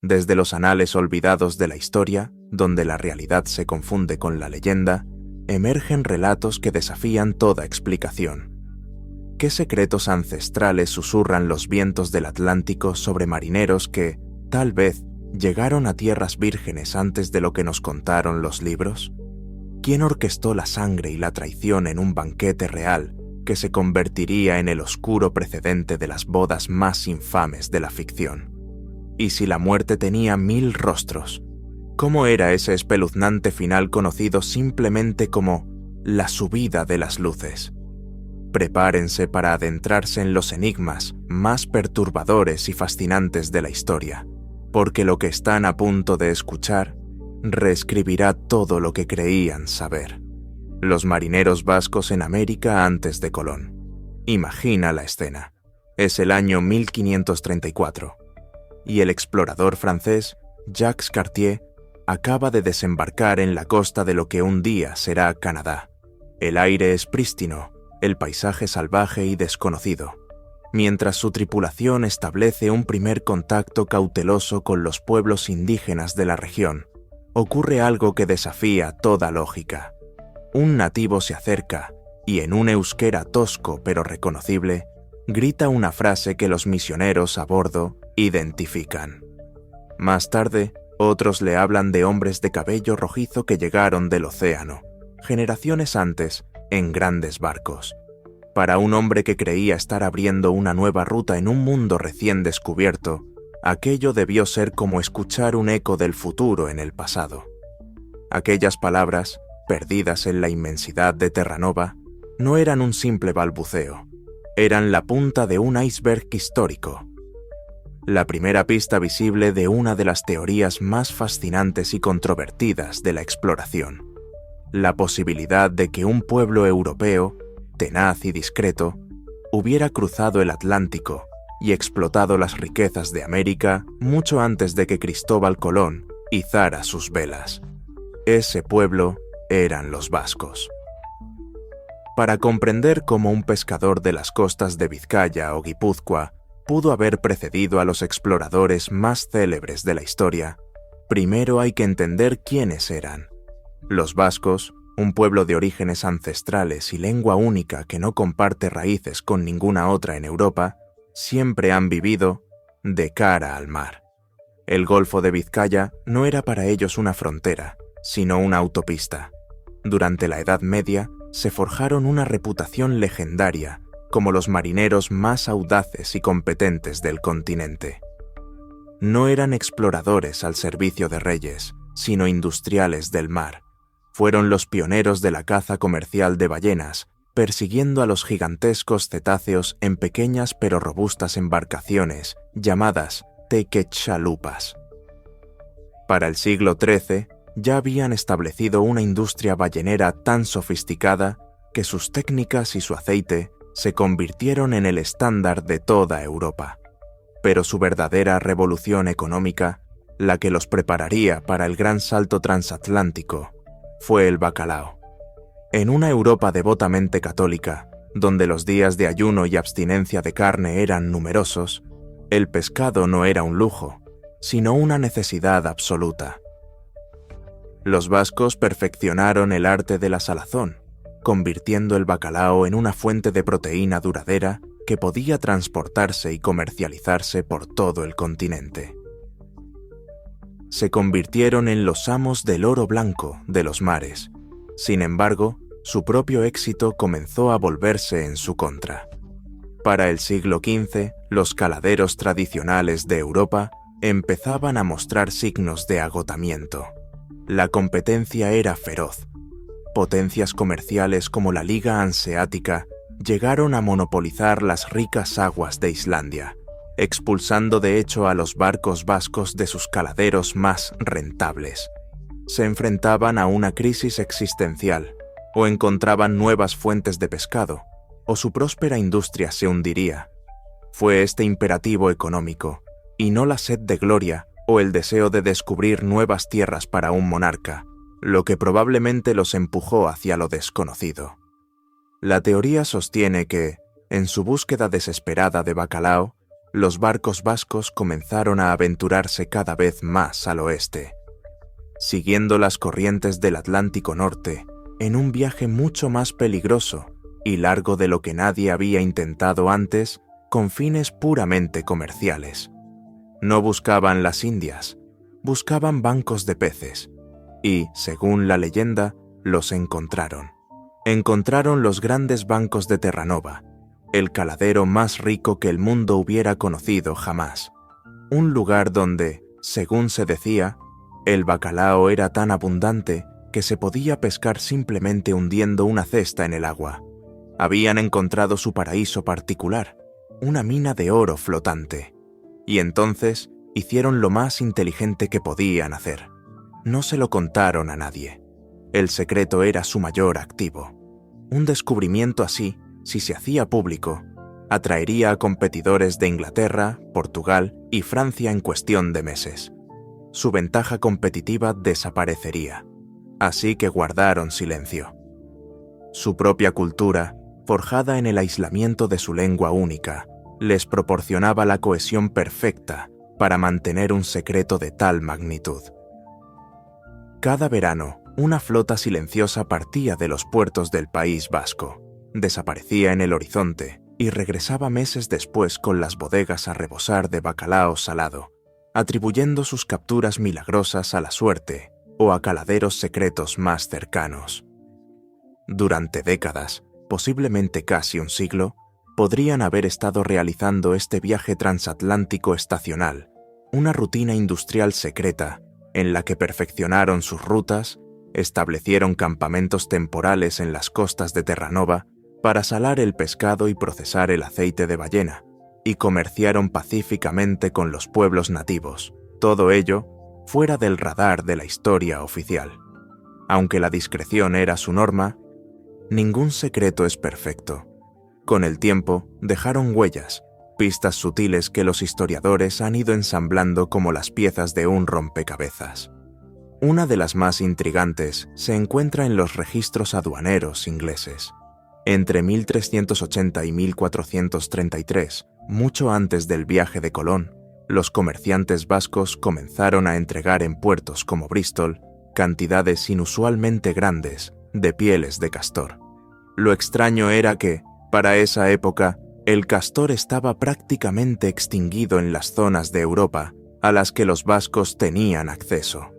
Desde los anales olvidados de la historia, donde la realidad se confunde con la leyenda, emergen relatos que desafían toda explicación. ¿Qué secretos ancestrales susurran los vientos del Atlántico sobre marineros que, tal vez, llegaron a tierras vírgenes antes de lo que nos contaron los libros? ¿Quién orquestó la sangre y la traición en un banquete real que se convertiría en el oscuro precedente de las bodas más infames de la ficción? Y si la muerte tenía 1000 rostros, ¿cómo era ese espeluznante final conocido simplemente como la subida de las luces? Prepárense para adentrarse en los enigmas más perturbadores y fascinantes de la historia, porque lo que están a punto de escuchar reescribirá todo lo que creían saber. Los marineros vascos en América antes de Colón. Imagina la escena. Es el año 1534, y el explorador francés Jacques Cartier acaba de desembarcar en la costa de lo que un día será Canadá. El aire es prístino, el paisaje salvaje y desconocido, mientras su tripulación establece un primer contacto cauteloso con los pueblos indígenas de la región. Ocurre algo que desafía toda lógica. Un nativo se acerca y en un euskera tosco pero reconocible, grita una frase que los misioneros a bordo identifican. Más tarde, otros le hablan de hombres de cabello rojizo que llegaron del océano, generaciones antes, en grandes barcos. Para un hombre que creía estar abriendo una nueva ruta en un mundo recién descubierto, aquello debió ser como escuchar un eco del futuro en el pasado. Aquellas palabras, perdidas en la inmensidad de Terranova, no eran un simple balbuceo, eran la punta de un iceberg histórico. La primera pista visible de una de las teorías más fascinantes y controvertidas de la exploración. La posibilidad de que un pueblo europeo, tenaz y discreto, hubiera cruzado el Atlántico y explotado las riquezas de América mucho antes de que Cristóbal Colón izara sus velas. Ese pueblo eran los vascos. Para comprender cómo un pescador de las costas de Vizcaya o Guipúzcoa pudo haber precedido a los exploradores más célebres de la historia, primero hay que entender quiénes eran. Los vascos, un pueblo de orígenes ancestrales y lengua única que no comparte raíces con ninguna otra en Europa, siempre han vivido de cara al mar. El Golfo de Vizcaya no era para ellos una frontera, sino una autopista. Durante la Edad Media se forjaron una reputación legendaria como los marineros más audaces y competentes del continente. No eran exploradores al servicio de reyes, sino industriales del mar. Fueron los pioneros de la caza comercial de ballenas, persiguiendo a los gigantescos cetáceos en pequeñas pero robustas embarcaciones llamadas tequechalupas. Para el siglo XIII ya habían establecido una industria ballenera tan sofisticada que sus técnicas y su aceite se convirtieron en el estándar de toda Europa. Pero su verdadera revolución económica, la que los prepararía para el gran salto transatlántico, fue el bacalao. En una Europa devotamente católica, donde los días de ayuno y abstinencia de carne eran numerosos, el pescado no era un lujo, sino una necesidad absoluta. Los vascos perfeccionaron el arte de la salazón, convirtiendo el bacalao en una fuente de proteína duradera que podía transportarse y comercializarse por todo el continente. Se convirtieron en los amos del oro blanco de los mares. Sin embargo, su propio éxito comenzó a volverse en su contra. Para el siglo XV, los caladeros tradicionales de Europa empezaban a mostrar signos de agotamiento. La competencia era feroz. Potencias comerciales como la Liga Hanseática llegaron a monopolizar las ricas aguas de Islandia, expulsando de hecho a los barcos vascos de sus caladeros más rentables. Se enfrentaban a una crisis existencial, o encontraban nuevas fuentes de pescado, o su próspera industria se hundiría. Fue este imperativo económico, y no la sed de gloria o el deseo de descubrir nuevas tierras para un monarca, lo que probablemente los empujó hacia lo desconocido. La teoría sostiene que, en su búsqueda desesperada de bacalao, los barcos vascos comenzaron a aventurarse cada vez más al oeste, siguiendo las corrientes del Atlántico Norte en un viaje mucho más peligroso y largo de lo que nadie había intentado antes con fines puramente comerciales. No buscaban las Indias, buscaban bancos de peces y, según la leyenda, los encontraron. Encontraron los grandes bancos de Terranova, el caladero más rico que el mundo hubiera conocido jamás. Un lugar donde, según se decía, el bacalao era tan abundante que se podía pescar simplemente hundiendo una cesta en el agua. Habían encontrado su paraíso particular, una mina de oro flotante. Y entonces hicieron lo más inteligente que podían hacer. No se lo contaron a nadie. El secreto era su mayor activo. Un descubrimiento así, si se hacía público, atraería a competidores de Inglaterra, Portugal y Francia en cuestión de meses. Su ventaja competitiva desaparecería. Así que guardaron silencio. Su propia cultura, forjada en el aislamiento de su lengua única, les proporcionaba la cohesión perfecta para mantener un secreto de tal magnitud. Cada verano, una flota silenciosa partía de los puertos del País Vasco, desaparecía en el horizonte y regresaba meses después con las bodegas a rebosar de bacalao salado, atribuyendo sus capturas milagrosas a la suerte o a caladeros secretos más cercanos. Durante décadas, posiblemente casi un siglo, podrían haber estado realizando este viaje transatlántico estacional, una rutina industrial secreta en la que perfeccionaron sus rutas, establecieron campamentos temporales en las costas de Terranova para salar el pescado y procesar el aceite de ballena, y comerciaron pacíficamente con los pueblos nativos, todo ello fuera del radar de la historia oficial. Aunque la discreción era su norma, ningún secreto es perfecto. Con el tiempo, dejaron huellas, pistas sutiles que los historiadores han ido ensamblando como las piezas de un rompecabezas. Una de las más intrigantes se encuentra en los registros aduaneros ingleses. Entre 1380 y 1433, mucho antes del viaje de Colón, los comerciantes vascos comenzaron a entregar en puertos como Bristol cantidades inusualmente grandes de pieles de castor. Lo extraño era que, para esa época, el castor estaba prácticamente extinguido en las zonas de Europa a las que los vascos tenían acceso.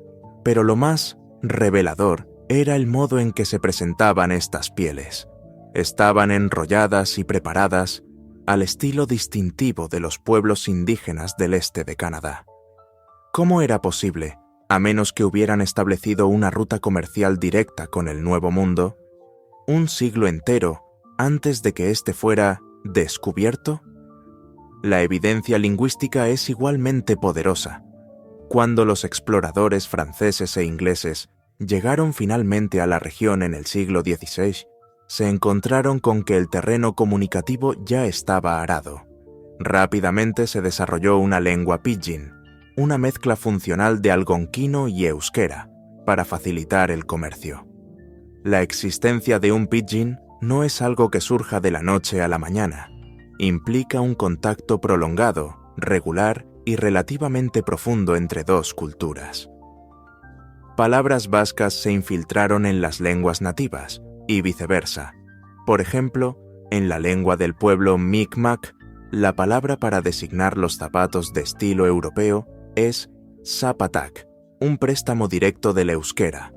Pero lo más revelador era el modo en que se presentaban estas pieles. Estaban enrolladas y preparadas al estilo distintivo de los pueblos indígenas del este de Canadá. ¿Cómo era posible, a menos que hubieran establecido una ruta comercial directa con el Nuevo Mundo, un siglo entero antes de que éste fuera descubierto? La evidencia lingüística es igualmente poderosa. Cuando los exploradores franceses e ingleses llegaron finalmente a la región en el siglo XVI, se encontraron con que el terreno comunicativo ya estaba arado. Rápidamente se desarrolló una lengua pidgin, una mezcla funcional de algonquino y euskera, para facilitar el comercio. La existencia de un pidgin no es algo que surja de la noche a la mañana. Implica un contacto prolongado, regular y relativamente profundo entre dos culturas. Palabras vascas se infiltraron en las lenguas nativas y viceversa. Por ejemplo, en la lengua del pueblo Mi'kmaq, la palabra para designar los zapatos de estilo europeo es zapatak, un préstamo directo del euskera.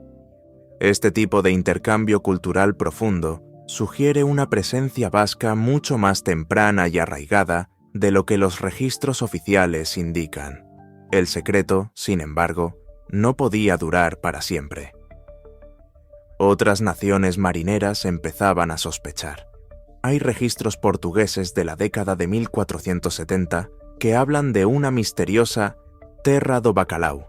Este tipo de intercambio cultural profundo sugiere una presencia vasca mucho más temprana y arraigada de lo que los registros oficiales indican. El secreto, sin embargo, no podía durar para siempre. Otras naciones marineras empezaban a sospechar. Hay registros portugueses de la década de 1470 que hablan de una misteriosa Terra do Bacalhau,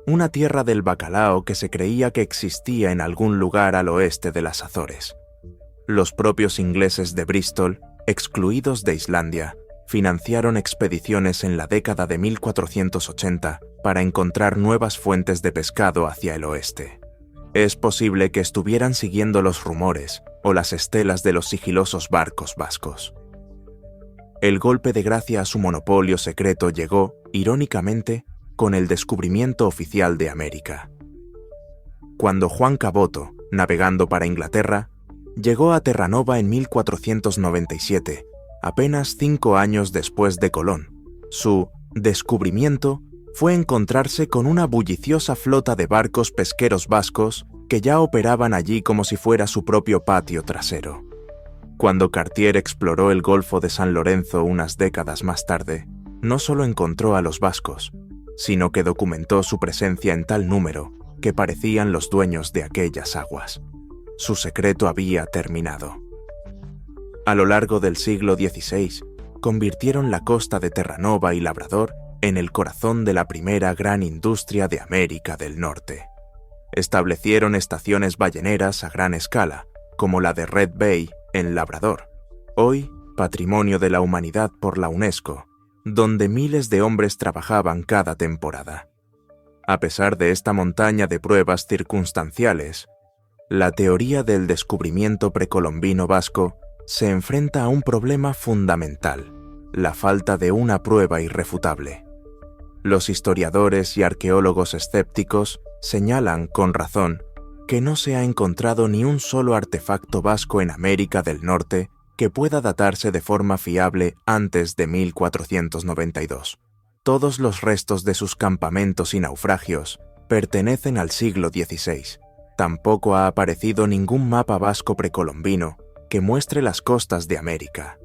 una tierra del bacalao que se creía que existía en algún lugar al oeste de las Azores. Los propios ingleses de Bristol, excluidos de Islandia, financiaron expediciones en la década de 1480 para encontrar nuevas fuentes de pescado hacia el oeste. Es posible que estuvieran siguiendo los rumores o las estelas de los sigilosos barcos vascos. El golpe de gracia a su monopolio secreto llegó, irónicamente, con el descubrimiento oficial de América. Cuando Juan Caboto, navegando para Inglaterra, llegó a Terranova en 1497, apenas 5 años después de Colón, su descubrimiento fue encontrarse con una bulliciosa flota de barcos pesqueros vascos que ya operaban allí como si fuera su propio patio trasero. Cuando Cartier exploró el Golfo de San Lorenzo unas décadas más tarde, no solo encontró a los vascos, sino que documentó su presencia en tal número que parecían los dueños de aquellas aguas. Su secreto había terminado. A lo largo del siglo XVI, convirtieron la costa de Terranova y Labrador en el corazón de la primera gran industria de América del Norte. Establecieron estaciones balleneras a gran escala, como la de Red Bay en Labrador, hoy Patrimonio de la Humanidad por la UNESCO, donde miles de hombres trabajaban cada temporada. A pesar de esta montaña de pruebas circunstanciales, la teoría del descubrimiento precolombino vasco se enfrenta a un problema fundamental: la falta de una prueba irrefutable. Los historiadores y arqueólogos escépticos señalan, con razón, que no se ha encontrado ni un solo artefacto vasco en América del Norte que pueda datarse de forma fiable antes de 1492. Todos los restos de sus campamentos y naufragios pertenecen al siglo XVI. Tampoco ha aparecido ningún mapa vasco precolombino que muestre las costas de América.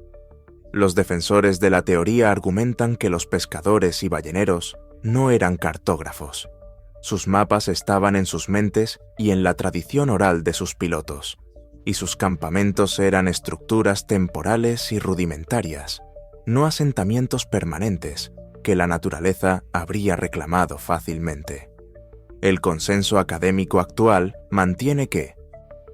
Los defensores de la teoría argumentan que los pescadores y balleneros no eran cartógrafos. Sus mapas estaban en sus mentes y en la tradición oral de sus pilotos, y sus campamentos eran estructuras temporales y rudimentarias, no asentamientos permanentes que la naturaleza habría reclamado fácilmente. El consenso académico actual mantiene que,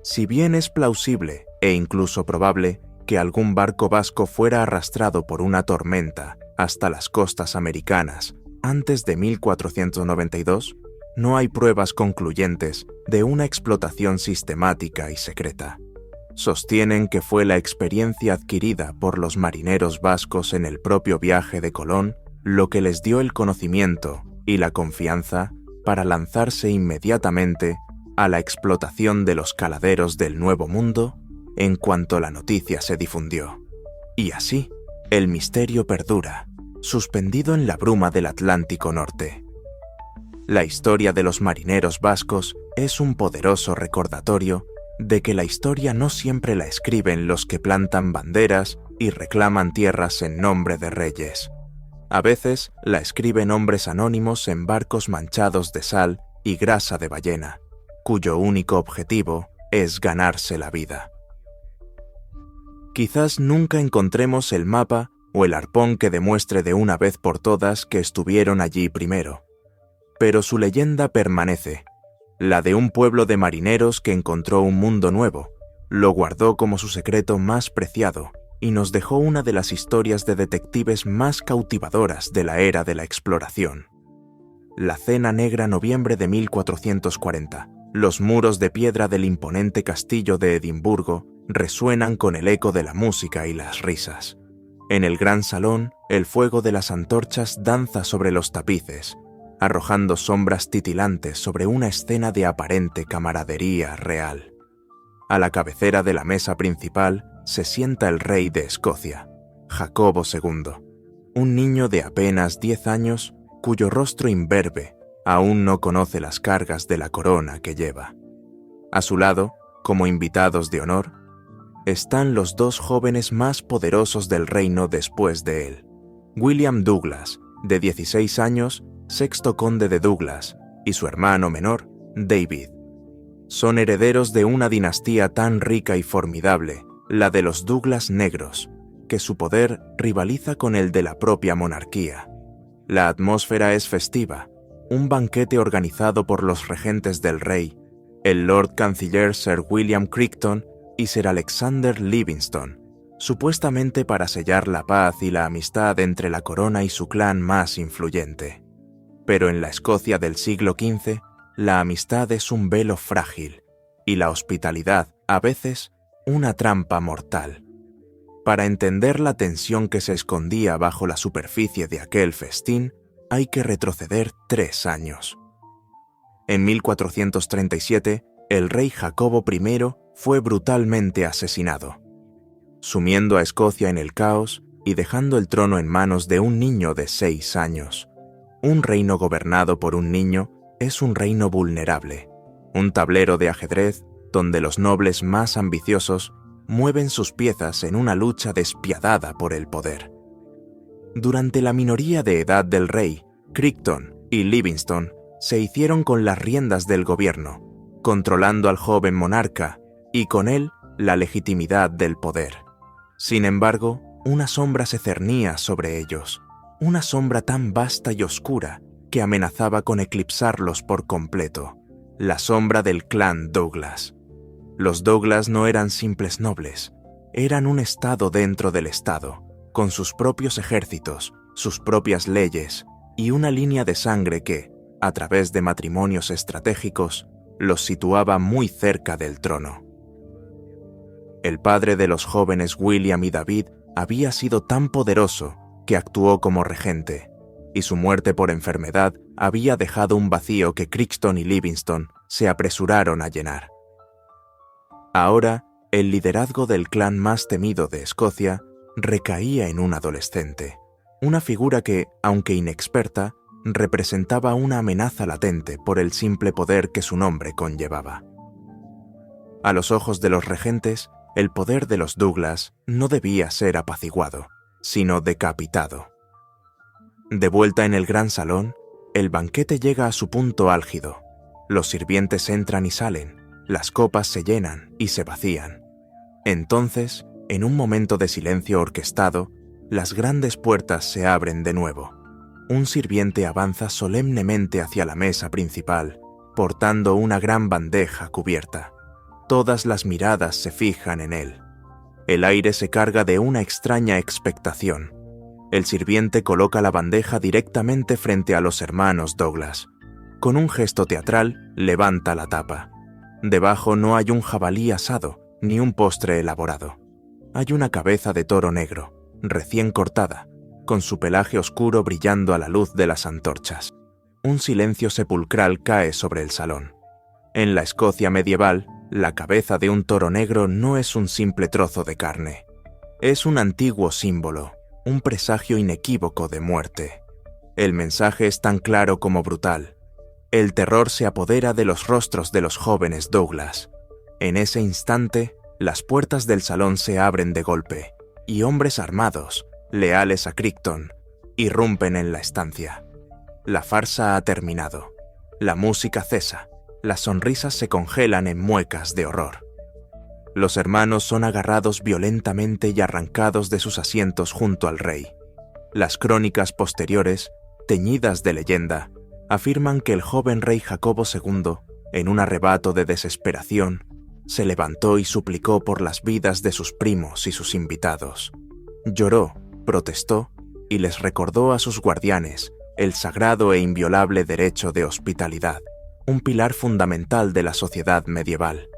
si bien es plausible e incluso probable que algún barco vasco fuera arrastrado por una tormenta hasta las costas americanas antes de 1492, no hay pruebas concluyentes de una explotación sistemática y secreta. Sostienen que fue la experiencia adquirida por los marineros vascos en el propio viaje de Colón lo que les dio el conocimiento y la confianza para lanzarse inmediatamente a la explotación de los caladeros del Nuevo Mundo en cuanto la noticia se difundió. Y así, el misterio perdura, suspendido en la bruma del Atlántico Norte. La historia de los marineros vascos es un poderoso recordatorio de que la historia no siempre la escriben los que plantan banderas y reclaman tierras en nombre de reyes. A veces la escriben hombres anónimos en barcos manchados de sal y grasa de ballena, cuyo único objetivo es ganarse la vida. Quizás nunca encontremos el mapa o el arpón que demuestre de una vez por todas que estuvieron allí primero, pero su leyenda permanece, la de un pueblo de marineros que encontró un mundo nuevo, lo guardó como su secreto más preciado y nos dejó una de las historias de detectives más cautivadoras de la era de la exploración. La Cena Negra, noviembre de 1440. Los muros de piedra del imponente castillo de Edimburgo resuenan con el eco de la música y las risas. En el gran salón, el fuego de las antorchas danza sobre los tapices, arrojando sombras titilantes sobre una escena de aparente camaradería real. A la cabecera de la mesa principal se sienta el rey de Escocia, Jacobo II, un niño de apenas 10 años cuyo rostro imberbe aún no conoce las cargas de la corona que lleva. A su lado, como invitados de honor, están los dos jóvenes más poderosos del reino después de él: William Douglas, de 16 años, sexto conde de Douglas, y su hermano menor, David. Son herederos de una dinastía tan rica y formidable, la de los Douglas negros, que su poder rivaliza con el de la propia monarquía. La atmósfera es festiva, un banquete organizado por los regentes del rey, el Lord Canciller Sir William Crichton y Sir Alexander Livingston, supuestamente para sellar la paz y la amistad entre la corona y su clan más influyente. Pero en la Escocia del siglo XV, la amistad es un velo frágil y la hospitalidad, a veces, una trampa mortal. Para entender la tensión que se escondía bajo la superficie de aquel festín, hay que retroceder 3 años. En 1437, el rey Jacobo I fue brutalmente asesinado, sumiendo a Escocia en el caos y dejando el trono en manos de un niño de 6 años. Un reino gobernado por un niño es un reino vulnerable, un tablero de ajedrez donde los nobles más ambiciosos mueven sus piezas en una lucha despiadada por el poder. Durante la minoría de edad del rey, Crichton y Livingstone se hicieron con las riendas del gobierno, controlando al joven monarca y con él la legitimidad del poder. Sin embargo, una sombra se cernía sobre ellos, una sombra tan vasta y oscura que amenazaba con eclipsarlos por completo, la sombra del clan Douglas. Los Douglas no eran simples nobles, eran un estado dentro del estado, con sus propios ejércitos, sus propias leyes y una línea de sangre que, a través de matrimonios estratégicos, los situaba muy cerca del trono. El padre de los jóvenes William y David había sido tan poderoso que actuó como regente, y su muerte por enfermedad había dejado un vacío que Crichton y Livingstone se apresuraron a llenar. Ahora, el liderazgo del clan más temido de Escocia recaía en un adolescente, una figura que, aunque inexperta, representaba una amenaza latente por el simple poder que su nombre conllevaba. A los ojos de los regentes, el poder de los Douglas no debía ser apaciguado, sino decapitado. De vuelta en el gran salón, el banquete llega a su punto álgido. Los sirvientes entran y salen, las copas se llenan y se vacían. Entonces, en un momento de silencio orquestado, las grandes puertas se abren de nuevo. Un sirviente avanza solemnemente hacia la mesa principal, portando una gran bandeja cubierta. Todas las miradas se fijan en él. El aire se carga de una extraña expectación. El sirviente coloca la bandeja directamente frente a los hermanos Douglas. Con un gesto teatral, levanta la tapa. Debajo no hay un jabalí asado, ni un postre elaborado. Hay una cabeza de toro negro, recién cortada, con su pelaje oscuro brillando a la luz de las antorchas. Un silencio sepulcral cae sobre el salón. En la Escocia medieval, la cabeza de un toro negro no es un simple trozo de carne. Es un antiguo símbolo, un presagio inequívoco de muerte. El mensaje es tan claro como brutal. El terror se apodera de los rostros de los jóvenes Douglas. En ese instante, las puertas del salón se abren de golpe, y hombres armados, leales a Crichton, irrumpen en la estancia. La farsa ha terminado. La música cesa. Las sonrisas se congelan en muecas de horror. Los hermanos son agarrados violentamente y arrancados de sus asientos junto al rey. Las crónicas posteriores, teñidas de leyenda, afirman que el joven rey Jacobo II, en un arrebato de desesperación, se levantó y suplicó por las vidas de sus primos y sus invitados. Lloró, protestó y les recordó a sus guardianes el sagrado e inviolable derecho de hospitalidad, un pilar fundamental de la sociedad medieval.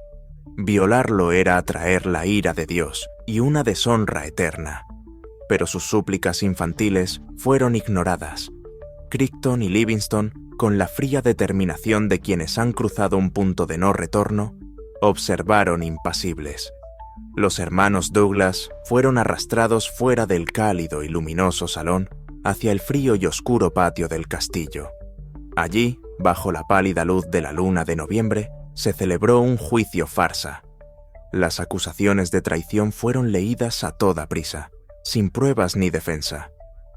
Violarlo era atraer la ira de Dios y una deshonra eterna. Pero sus súplicas infantiles fueron ignoradas. Crichton y Livingstone, con la fría determinación de quienes han cruzado un punto de no retorno, observaron impasibles. Los hermanos Douglas fueron arrastrados fuera del cálido y luminoso salón hacia el frío y oscuro patio del castillo. Allí, bajo la pálida luz de la luna de noviembre, se celebró un juicio farsa. Las acusaciones de traición fueron leídas a toda prisa, sin pruebas ni defensa.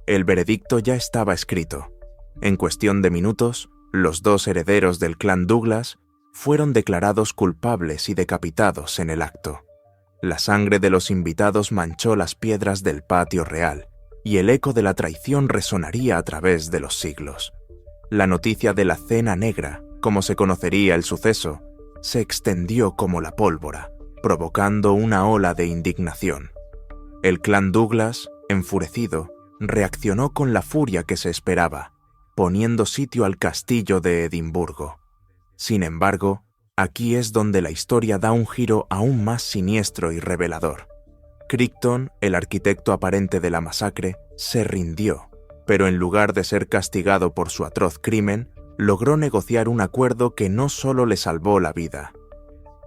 El veredicto ya estaba escrito. En cuestión de minutos, los 2 herederos del clan Douglas fueron declarados culpables y decapitados en el acto. La sangre de los invitados manchó las piedras del patio real, y el eco de la traición resonaría a través de los siglos. La noticia de la cena negra, como se conocería el suceso, se extendió como la pólvora, provocando una ola de indignación. El clan Douglas, enfurecido, reaccionó con la furia que se esperaba, poniendo sitio al castillo de Edimburgo. Sin embargo, aquí es donde la historia da un giro aún más siniestro y revelador. Crichton, el arquitecto aparente de la masacre, se rindió, pero en lugar de ser castigado por su atroz crimen, logró negociar un acuerdo que no solo le salvó la vida,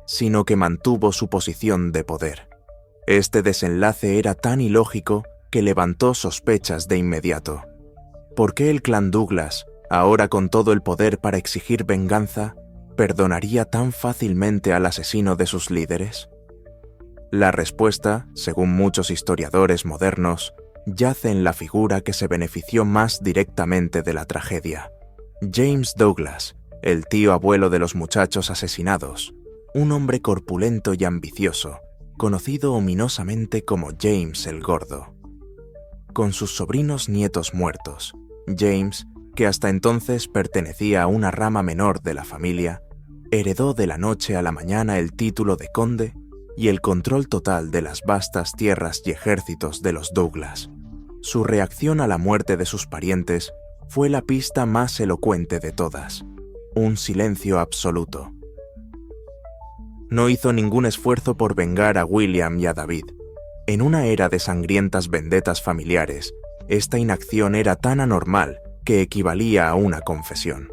sino que mantuvo su posición de poder. Este desenlace era tan ilógico que levantó sospechas de inmediato. ¿Por qué el clan Douglas, ahora con todo el poder para exigir venganza, perdonaría tan fácilmente al asesino de sus líderes? La respuesta, según muchos historiadores modernos, yace en la figura que se benefició más directamente de la tragedia: James Douglas, el tío abuelo de los muchachos asesinados, un hombre corpulento y ambicioso, conocido ominosamente como James el Gordo. Con sus sobrinos nietos muertos, James, que hasta entonces pertenecía a una rama menor de la familia, heredó de la noche a la mañana el título de conde y el control total de las vastas tierras y ejércitos de los Douglas. Su reacción a la muerte de sus parientes fue la pista más elocuente de todas: un silencio absoluto. No hizo ningún esfuerzo por vengar a William y a David. En una era de sangrientas vendetas familiares, esta inacción era tan anormal que equivalía a una confesión.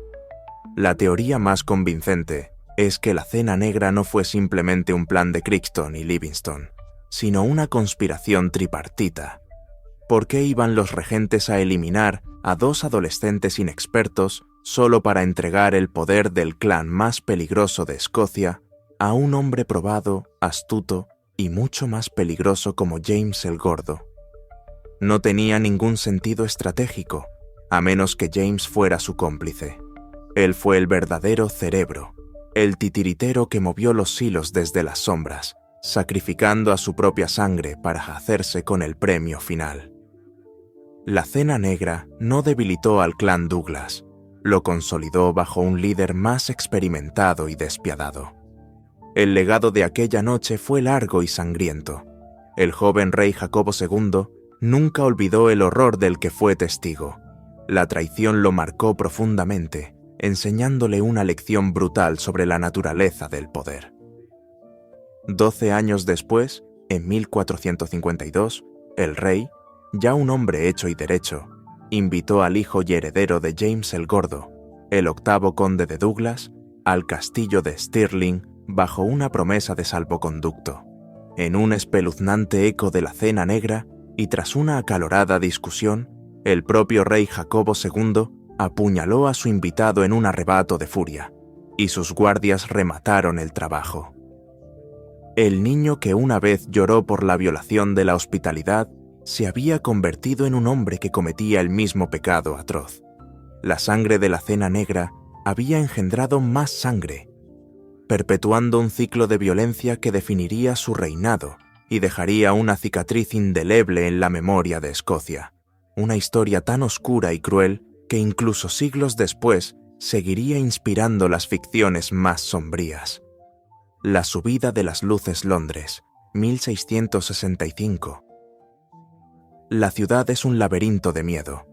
La teoría más convincente es que la Cena Negra no fue simplemente un plan de Crichton y Livingston, sino una conspiración tripartita. ¿Por qué iban los regentes a eliminar a dos adolescentes inexpertos solo para entregar el poder del clan más peligroso de Escocia a un hombre probado, astuto y mucho más peligroso como James el Gordo? No tenía ningún sentido estratégico, a menos que James fuera su cómplice. Él fue el verdadero cerebro, el titiritero que movió los hilos desde las sombras, sacrificando a su propia sangre para hacerse con el premio final. La Cena Negra no debilitó al clan Douglas, lo consolidó bajo un líder más experimentado y despiadado. El legado de aquella noche fue largo y sangriento. El joven rey Jacobo II nunca olvidó el horror del que fue testigo. La traición lo marcó profundamente, enseñándole una lección brutal sobre la naturaleza del poder. 12 años después, en 1452, el rey, ya un hombre hecho y derecho, invitó al hijo y heredero de James el Gordo, el octavo conde de Douglas, al castillo de Stirling bajo una promesa de salvoconducto. En un espeluznante eco de la Cena Negra y tras una acalorada discusión, el propio rey Jacobo II apuñaló a su invitado en un arrebato de furia, y sus guardias remataron el trabajo. El niño que una vez lloró por la violación de la hospitalidad se había convertido en un hombre que cometía el mismo pecado atroz. La sangre de la Cena Negra había engendrado más sangre, perpetuando un ciclo de violencia que definiría su reinado y dejaría una cicatriz indeleble en la memoria de Escocia. Una historia tan oscura y cruel que incluso siglos después seguiría inspirando las ficciones más sombrías. La subida de las luces Londres, 1665. La ciudad es un laberinto de miedo.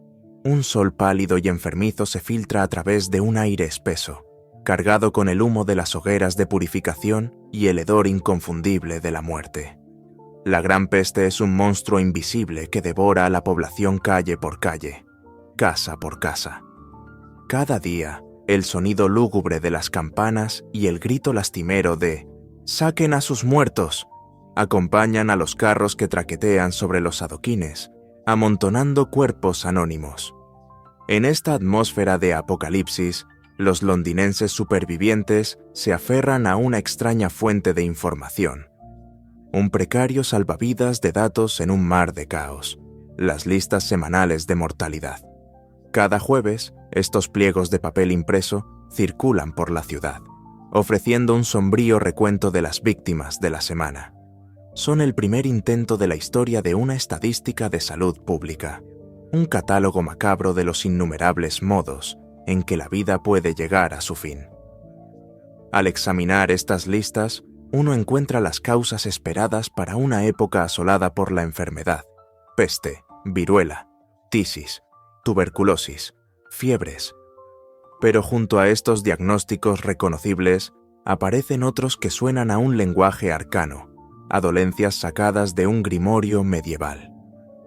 Un sol pálido y enfermizo se filtra a través de un aire espeso, cargado con el humo de las hogueras de purificación y el hedor inconfundible de la muerte. La gran peste es un monstruo invisible que devora a la población calle por calle, casa por casa. Cada día, el sonido lúgubre de las campanas y el grito lastimero de «¡Saquen a sus muertos!» acompañan a los carros que traquetean sobre los adoquines, amontonando cuerpos anónimos. En esta atmósfera de apocalipsis, los londinenses supervivientes se aferran a una extraña fuente de información. Un precario salvavidas de datos en un mar de caos, las listas semanales de mortalidad. Cada jueves, estos pliegos de papel impreso circulan por la ciudad, ofreciendo un sombrío recuento de las víctimas de la semana. Son el primer intento de la historia de una estadística de salud pública, un catálogo macabro de los innumerables modos en que la vida puede llegar a su fin. Al examinar estas listas, uno encuentra las causas esperadas para una época asolada por la enfermedad, peste, viruela, tisis, tuberculosis, fiebres. Pero junto a estos diagnósticos reconocibles, aparecen otros que suenan a un lenguaje arcano, a dolencias sacadas de un grimorio medieval.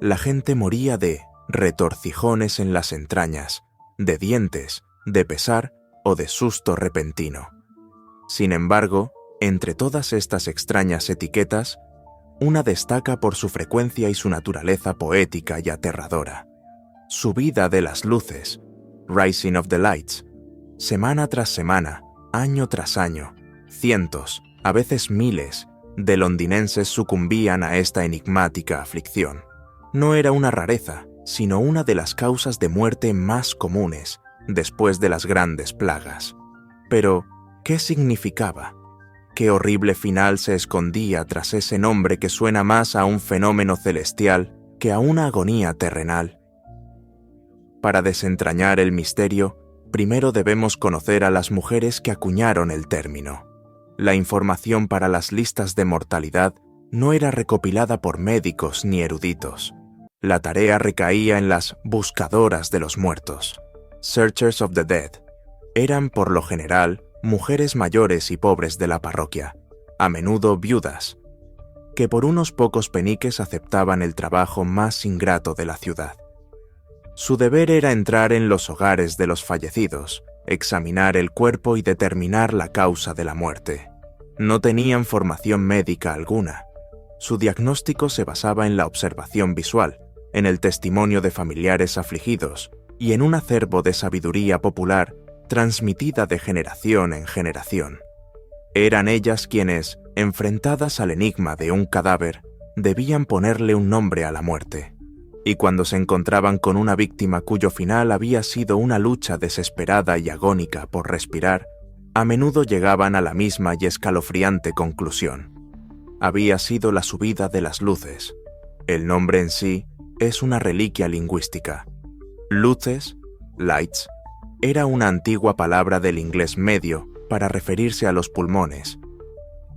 La gente moría de retorcijones en las entrañas, de dientes, de pesar o de susto repentino. Sin embargo, entre todas estas extrañas etiquetas, una destaca por su frecuencia y su naturaleza poética y aterradora. Subida de las luces, Rising of the Lights. Semana tras semana, año tras año, cientos, a veces miles, de londinenses sucumbían a esta enigmática aflicción. No era una rareza, sino una de las causas de muerte más comunes después de las grandes plagas. Pero, ¿qué significaba? ¿Qué horrible final se escondía tras ese nombre que suena más a un fenómeno celestial que a una agonía terrenal? Para desentrañar el misterio, primero debemos conocer a las mujeres que acuñaron el término. La información para las listas de mortalidad no era recopilada por médicos ni eruditos. La tarea recaía en las buscadoras de los muertos, Searchers of the Dead. Eran, por lo general, mujeres mayores y pobres de la parroquia, a menudo viudas, que por unos pocos peniques aceptaban el trabajo más ingrato de la ciudad. Su deber era entrar en los hogares de los fallecidos, examinar el cuerpo y determinar la causa de la muerte. No tenían formación médica alguna. Su diagnóstico se basaba en la observación visual, en el testimonio de familiares afligidos y en un acervo de sabiduría popular transmitida de generación en generación. Eran ellas quienes, enfrentadas al enigma de un cadáver, debían ponerle un nombre a la muerte. Y cuando se encontraban con una víctima cuyo final había sido una lucha desesperada y agónica por respirar, a menudo llegaban a la misma y escalofriante conclusión. Había sido la subida de las luces. El nombre en sí es una reliquia lingüística. Luces, lights, era una antigua palabra del inglés medio para referirse a los pulmones,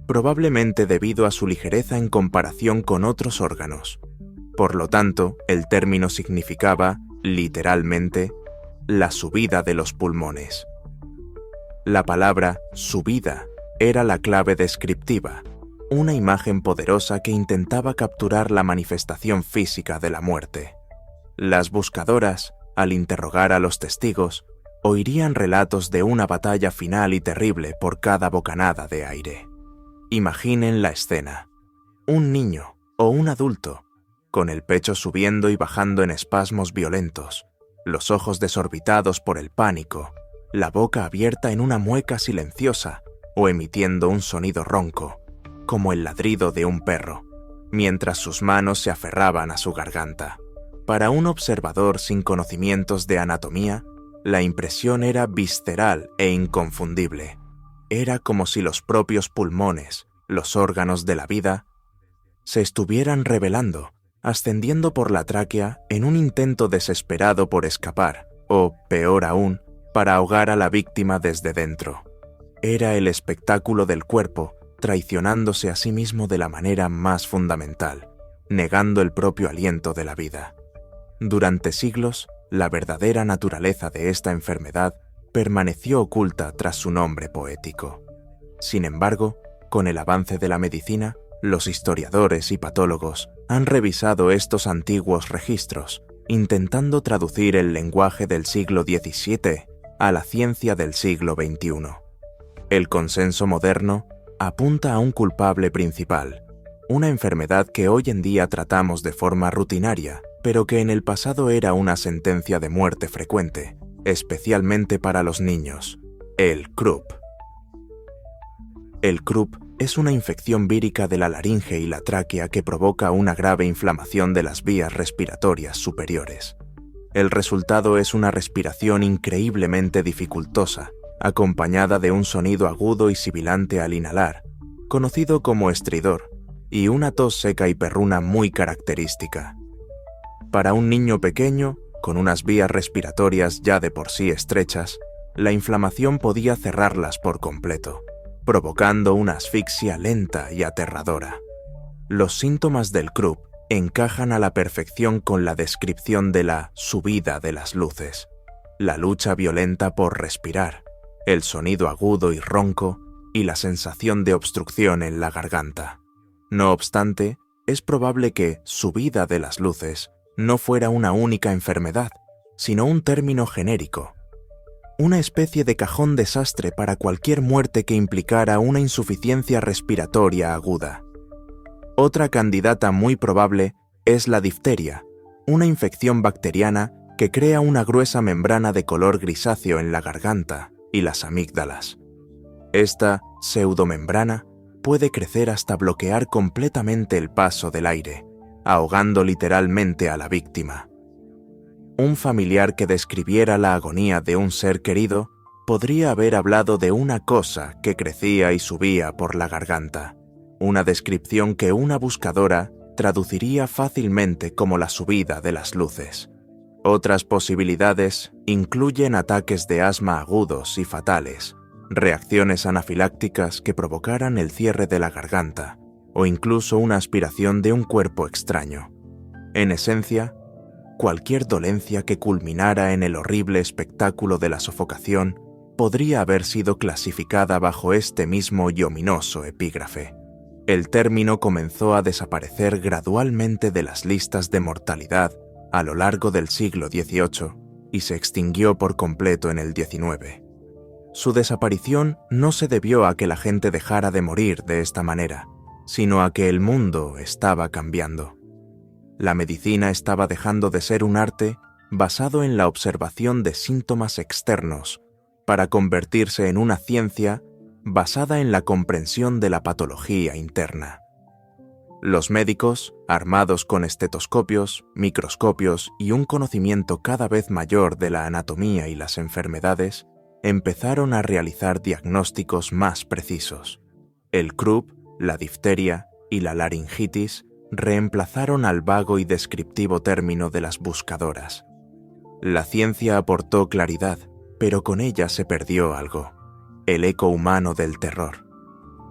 probablemente debido a su ligereza en comparación con otros órganos. Por lo tanto, el término significaba, literalmente, la subida de los pulmones. La palabra subida era la clave descriptiva, una imagen poderosa que intentaba capturar la manifestación física de la muerte. Las buscadoras, al interrogar a los testigos, oirían relatos de una batalla final y terrible por cada bocanada de aire. Imaginen la escena. Un niño o un adulto, con el pecho subiendo y bajando en espasmos violentos, los ojos desorbitados por el pánico, la boca abierta en una mueca silenciosa o emitiendo un sonido ronco, como el ladrido de un perro, mientras sus manos se aferraban a su garganta. Para un observador sin conocimientos de anatomía, la impresión era visceral e inconfundible. Era como si los propios pulmones, los órganos de la vida, se estuvieran revelando, ascendiendo por la tráquea en un intento desesperado por escapar, o, peor aún, para ahogar a la víctima desde dentro. Era el espectáculo del cuerpo traicionándose a sí mismo de la manera más fundamental, negando el propio aliento de la vida. Durante siglos, la verdadera naturaleza de esta enfermedad permaneció oculta tras su nombre poético. Sin embargo, con el avance de la medicina, los historiadores y patólogos han revisado estos antiguos registros, intentando traducir el lenguaje del siglo XVII a la ciencia del siglo XXI. El consenso moderno apunta a un culpable principal, una enfermedad que hoy en día tratamos de forma rutinaria, pero que en el pasado era una sentencia de muerte frecuente, especialmente para los niños: el croup. El croup es una infección vírica de la laringe y la tráquea que provoca una grave inflamación de las vías respiratorias superiores. El resultado es una respiración increíblemente dificultosa, acompañada de un sonido agudo y sibilante al inhalar, conocido como estridor, y una tos seca y perruna muy característica. Para un niño pequeño, con unas vías respiratorias ya de por sí estrechas, la inflamación podía cerrarlas por completo, provocando una asfixia lenta y aterradora. Los síntomas del croup encajan a la perfección con la descripción de la subida de las luces, la lucha violenta por respirar, el sonido agudo y ronco y la sensación de obstrucción en la garganta. No obstante, es probable que subida de las luces no fuera una única enfermedad, sino un término genérico, una especie de cajón desastre para cualquier muerte que implicara una insuficiencia respiratoria aguda. Otra candidata muy probable es la difteria, una infección bacteriana que crea una gruesa membrana de color grisáceo en la garganta y las amígdalas. Esta pseudomembrana puede crecer hasta bloquear completamente el paso del aire, ahogando literalmente a la víctima. Un familiar que describiera la agonía de un ser querido podría haber hablado de una cosa que crecía y subía por la garganta, una descripción que una buscadora traduciría fácilmente como la subida de las luces. Otras posibilidades incluyen ataques de asma agudos y fatales, reacciones anafilácticas que provocaran el cierre de la garganta, o incluso una aspiración de un cuerpo extraño. En esencia, cualquier dolencia que culminara en el horrible espectáculo de la sofocación podría haber sido clasificada bajo este mismo y ominoso epígrafe. El término comenzó a desaparecer gradualmente de las listas de mortalidad a lo largo del siglo XVIII y se extinguió por completo en el XIX. Su desaparición no se debió a que la gente dejara de morir de esta manera, sino a que el mundo estaba cambiando. La medicina estaba dejando de ser un arte basado en la observación de síntomas externos para convertirse en una ciencia basada en la comprensión de la patología interna. Los médicos, armados con estetoscopios, microscopios y un conocimiento cada vez mayor de la anatomía y las enfermedades, empezaron a realizar diagnósticos más precisos. El croup, la difteria y la laringitis reemplazaron al vago y descriptivo término de las buscadoras. La ciencia aportó claridad, pero con ella se perdió algo: el eco humano del terror.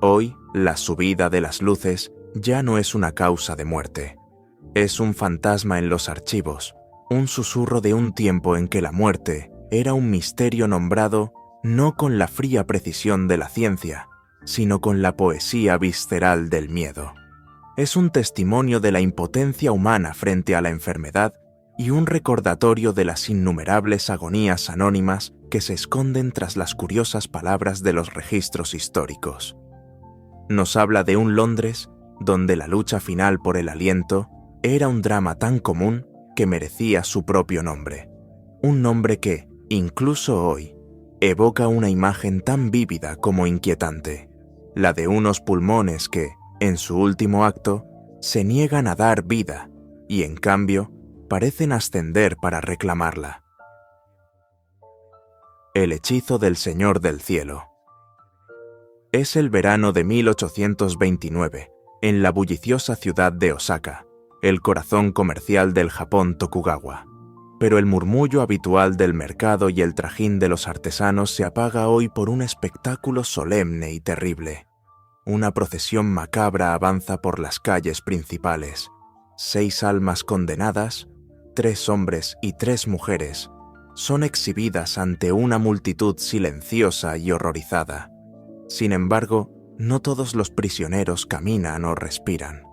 Hoy, la subida de las luces ya no es una causa de muerte. Es un fantasma en los archivos, un susurro de un tiempo en que la muerte era un misterio nombrado no con la fría precisión de la ciencia, sino con la poesía visceral del miedo. Es un testimonio de la impotencia humana frente a la enfermedad y un recordatorio de las innumerables agonías anónimas que se esconden tras las curiosas palabras de los registros históricos. Nos habla de un Londres donde la lucha final por el aliento era un drama tan común que merecía su propio nombre. Un nombre que, incluso hoy, evoca una imagen tan vívida como inquietante, la de unos pulmones que, en su último acto, se niegan a dar vida y, en cambio, parecen ascender para reclamarla. El hechizo del Señor del Cielo. Es el verano de 1829, en la bulliciosa ciudad de Osaka, el corazón comercial del Japón Tokugawa. Pero el murmullo habitual del mercado y el trajín de los artesanos se apaga hoy por un espectáculo solemne y terrible. Una procesión macabra avanza por las calles principales. 6 almas condenadas, 3 hombres y 3 mujeres, son exhibidas ante una multitud silenciosa y horrorizada. Sin embargo, no todos los prisioneros caminan o respiran.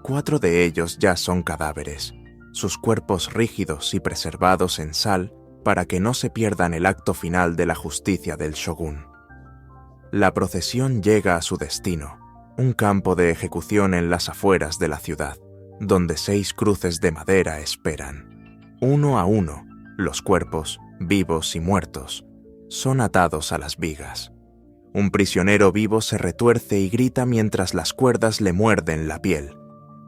4 de ellos ya son cadáveres, sus cuerpos rígidos y preservados en sal para que no se pierdan el acto final de la justicia del shōgun. La procesión llega a su destino, un campo de ejecución en las afueras de la ciudad, donde 6 cruces de madera esperan. Uno a uno, los cuerpos, vivos y muertos, son atados a las vigas. Un prisionero vivo se retuerce y grita mientras las cuerdas le muerden la piel.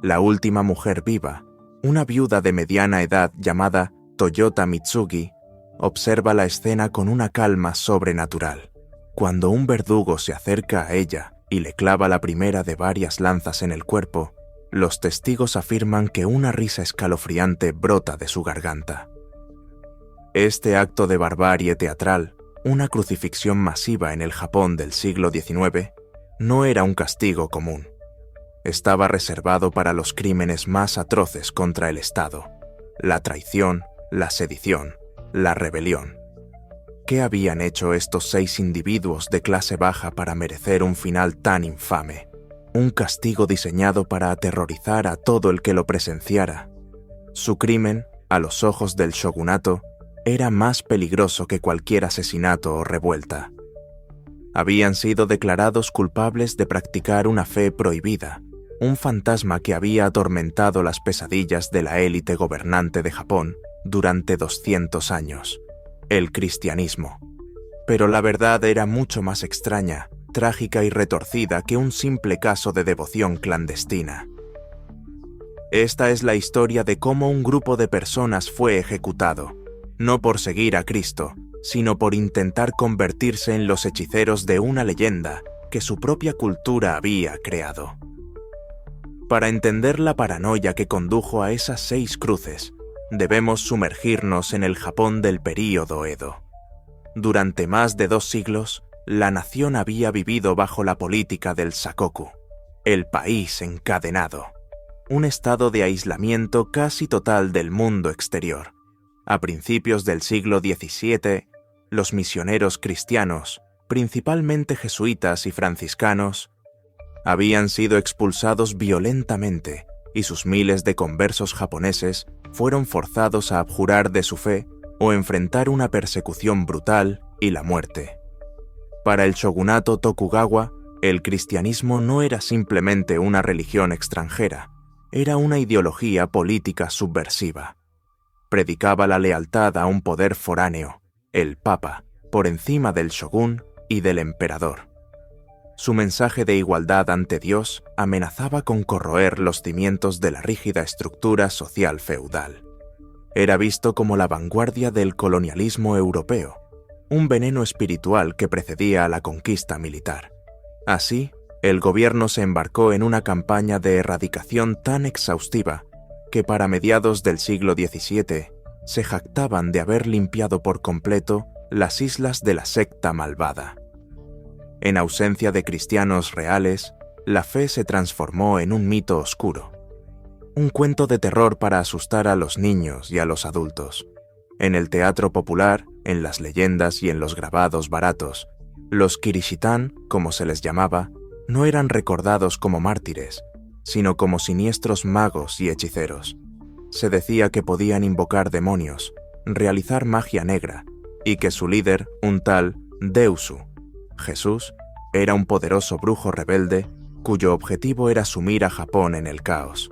La última mujer viva, una viuda de mediana edad llamada Toyota Mitsugi, observa la escena con una calma sobrenatural. Cuando un verdugo se acerca a ella y le clava la primera de varias lanzas en el cuerpo, los testigos afirman que una risa escalofriante brota de su garganta. Este acto de barbarie teatral, una crucifixión masiva en el Japón del siglo XIX, no era un castigo común. Estaba reservado para los crímenes más atroces contra el Estado: la traición, la sedición, la rebelión. ¿Qué habían hecho estos 6 individuos de clase baja para merecer un final tan infame? un castigo diseñado para aterrorizar a todo el que lo presenciara. Su crimen, a los ojos del shogunato, era más peligroso que cualquier asesinato o revuelta. Habían sido declarados culpables de practicar una fe prohibida, un fantasma que había atormentado las pesadillas de la élite gobernante de Japón durante 200 años, el cristianismo. Pero la verdad era mucho más extraña, trágica y retorcida que un simple caso de devoción clandestina. Esta es la historia de cómo un grupo de personas fue ejecutado, no por seguir a Cristo, sino por intentar convertirse en los hechiceros de una leyenda que su propia cultura había creado. Para entender la paranoia que condujo a esas 6 cruces, debemos sumergirnos en el Japón del período Edo. Durante más de 2 siglos, la nación había vivido bajo la política del Sakoku, el país encadenado, un estado de aislamiento casi total del mundo exterior. A principios del siglo XVII, los misioneros cristianos, principalmente jesuitas y franciscanos, habían sido expulsados violentamente y sus miles de conversos japoneses fueron forzados a abjurar de su fe o enfrentar una persecución brutal y la muerte. Para el shogunato Tokugawa, el cristianismo no era simplemente una religión extranjera, era una ideología política subversiva. Predicaba la lealtad a un poder foráneo, el Papa, por encima del shogun y del emperador. Su mensaje de igualdad ante Dios amenazaba con corroer los cimientos de la rígida estructura social feudal. Era visto como la vanguardia del colonialismo europeo, un veneno espiritual que precedía a la conquista militar. Así, el gobierno se embarcó en una campaña de erradicación tan exhaustiva que para mediados del siglo XVII se jactaban de haber limpiado por completo las islas de la secta malvada. En ausencia de cristianos reales, la fe se transformó en un mito oscuro, un cuento de terror para asustar a los niños y a los adultos. En el teatro popular, en las leyendas y en los grabados baratos, los Kirishitan, como se les llamaba, no eran recordados como mártires, sino como siniestros magos y hechiceros. Se decía que podían invocar demonios, realizar magia negra, y que su líder, un tal Deusu, Jesús, era un poderoso brujo rebelde cuyo objetivo era sumir a Japón en el caos.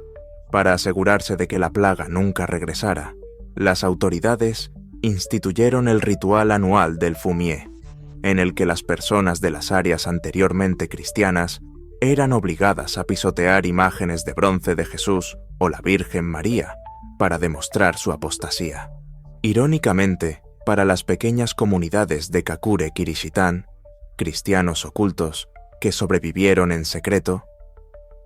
Para asegurarse de que la plaga nunca regresara, las autoridades instituyeron el ritual anual del Fumie, en el que las personas de las áreas anteriormente cristianas eran obligadas a pisotear imágenes de bronce de Jesús o la Virgen María para demostrar su apostasía. Irónicamente, para las pequeñas comunidades de Kakure Kirishitan, cristianos ocultos, que sobrevivieron en secreto,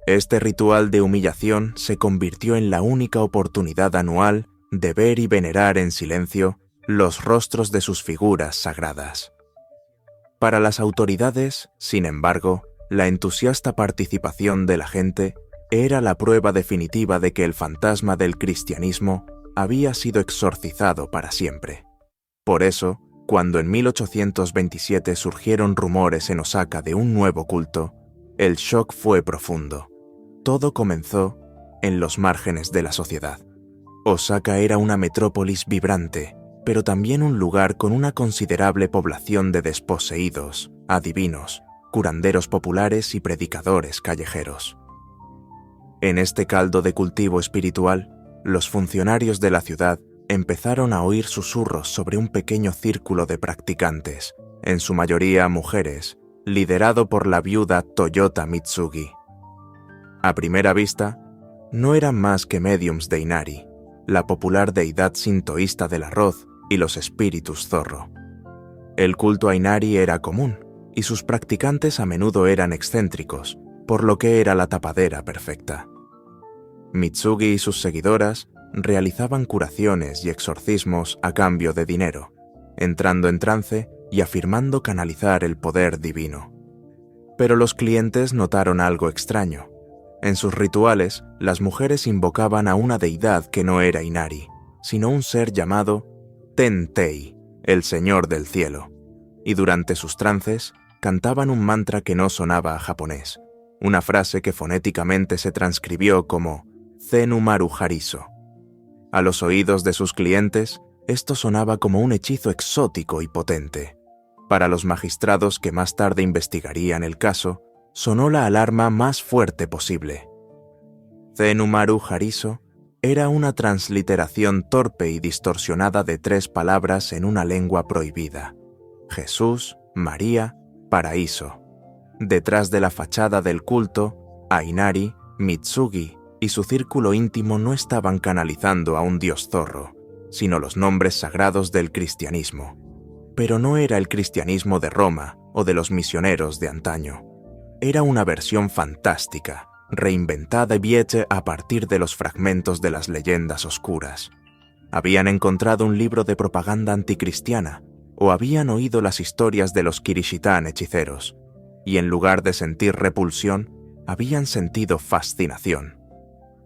este ritual de humillación se convirtió en la única oportunidad anual de ver y venerar en silencio los rostros de sus figuras sagradas. Para las autoridades, sin embargo, la entusiasta participación de la gente era la prueba definitiva de que el fantasma del cristianismo había sido exorcizado para siempre. Por eso, cuando en 1827 surgieron rumores en Osaka de un nuevo culto, el shock fue profundo. Todo comenzó en los márgenes de la sociedad. Osaka era una metrópolis vibrante, pero también un lugar con una considerable población de desposeídos, adivinos, curanderos populares y predicadores callejeros. En este caldo de cultivo espiritual, los funcionarios de la ciudad empezaron a oír susurros sobre un pequeño círculo de practicantes, en su mayoría mujeres, liderado por la viuda Toyota Mitsugi. A primera vista, no eran más que médiums de Inari, la popular deidad sintoísta del arroz y los espíritus zorro. El culto a Inari era común, y sus practicantes a menudo eran excéntricos, por lo que era la tapadera perfecta. Mitsugi y sus seguidoras realizaban curaciones y exorcismos a cambio de dinero, entrando en trance y afirmando canalizar el poder divino. Pero los clientes notaron algo extraño. En sus rituales, las mujeres invocaban a una deidad que no era Inari, sino un ser llamado Tentei, el Señor del Cielo, y durante sus trances cantaban un mantra que no sonaba a japonés, una frase que fonéticamente se transcribió como Zenumaru Hariso. A los oídos de sus clientes, esto sonaba como un hechizo exótico y potente. Para los magistrados que más tarde investigarían el caso, sonó la alarma más fuerte posible. Zenumaru Hariso era una transliteración torpe y distorsionada de 3 palabras en una lengua prohibida: Jesús, María, paraíso. Detrás de la fachada del culto, Ainari, Mitsugi y su círculo íntimo no estaban canalizando a un dios zorro, sino los nombres sagrados del cristianismo. Pero no era el cristianismo de Roma o de los misioneros de antaño. Era una versión fantástica, reinventada y hecha a partir de los fragmentos de las leyendas oscuras. Habían encontrado un libro de propaganda anticristiana o habían oído las historias de los Kirishitan hechiceros, y en lugar de sentir repulsión, habían sentido fascinación.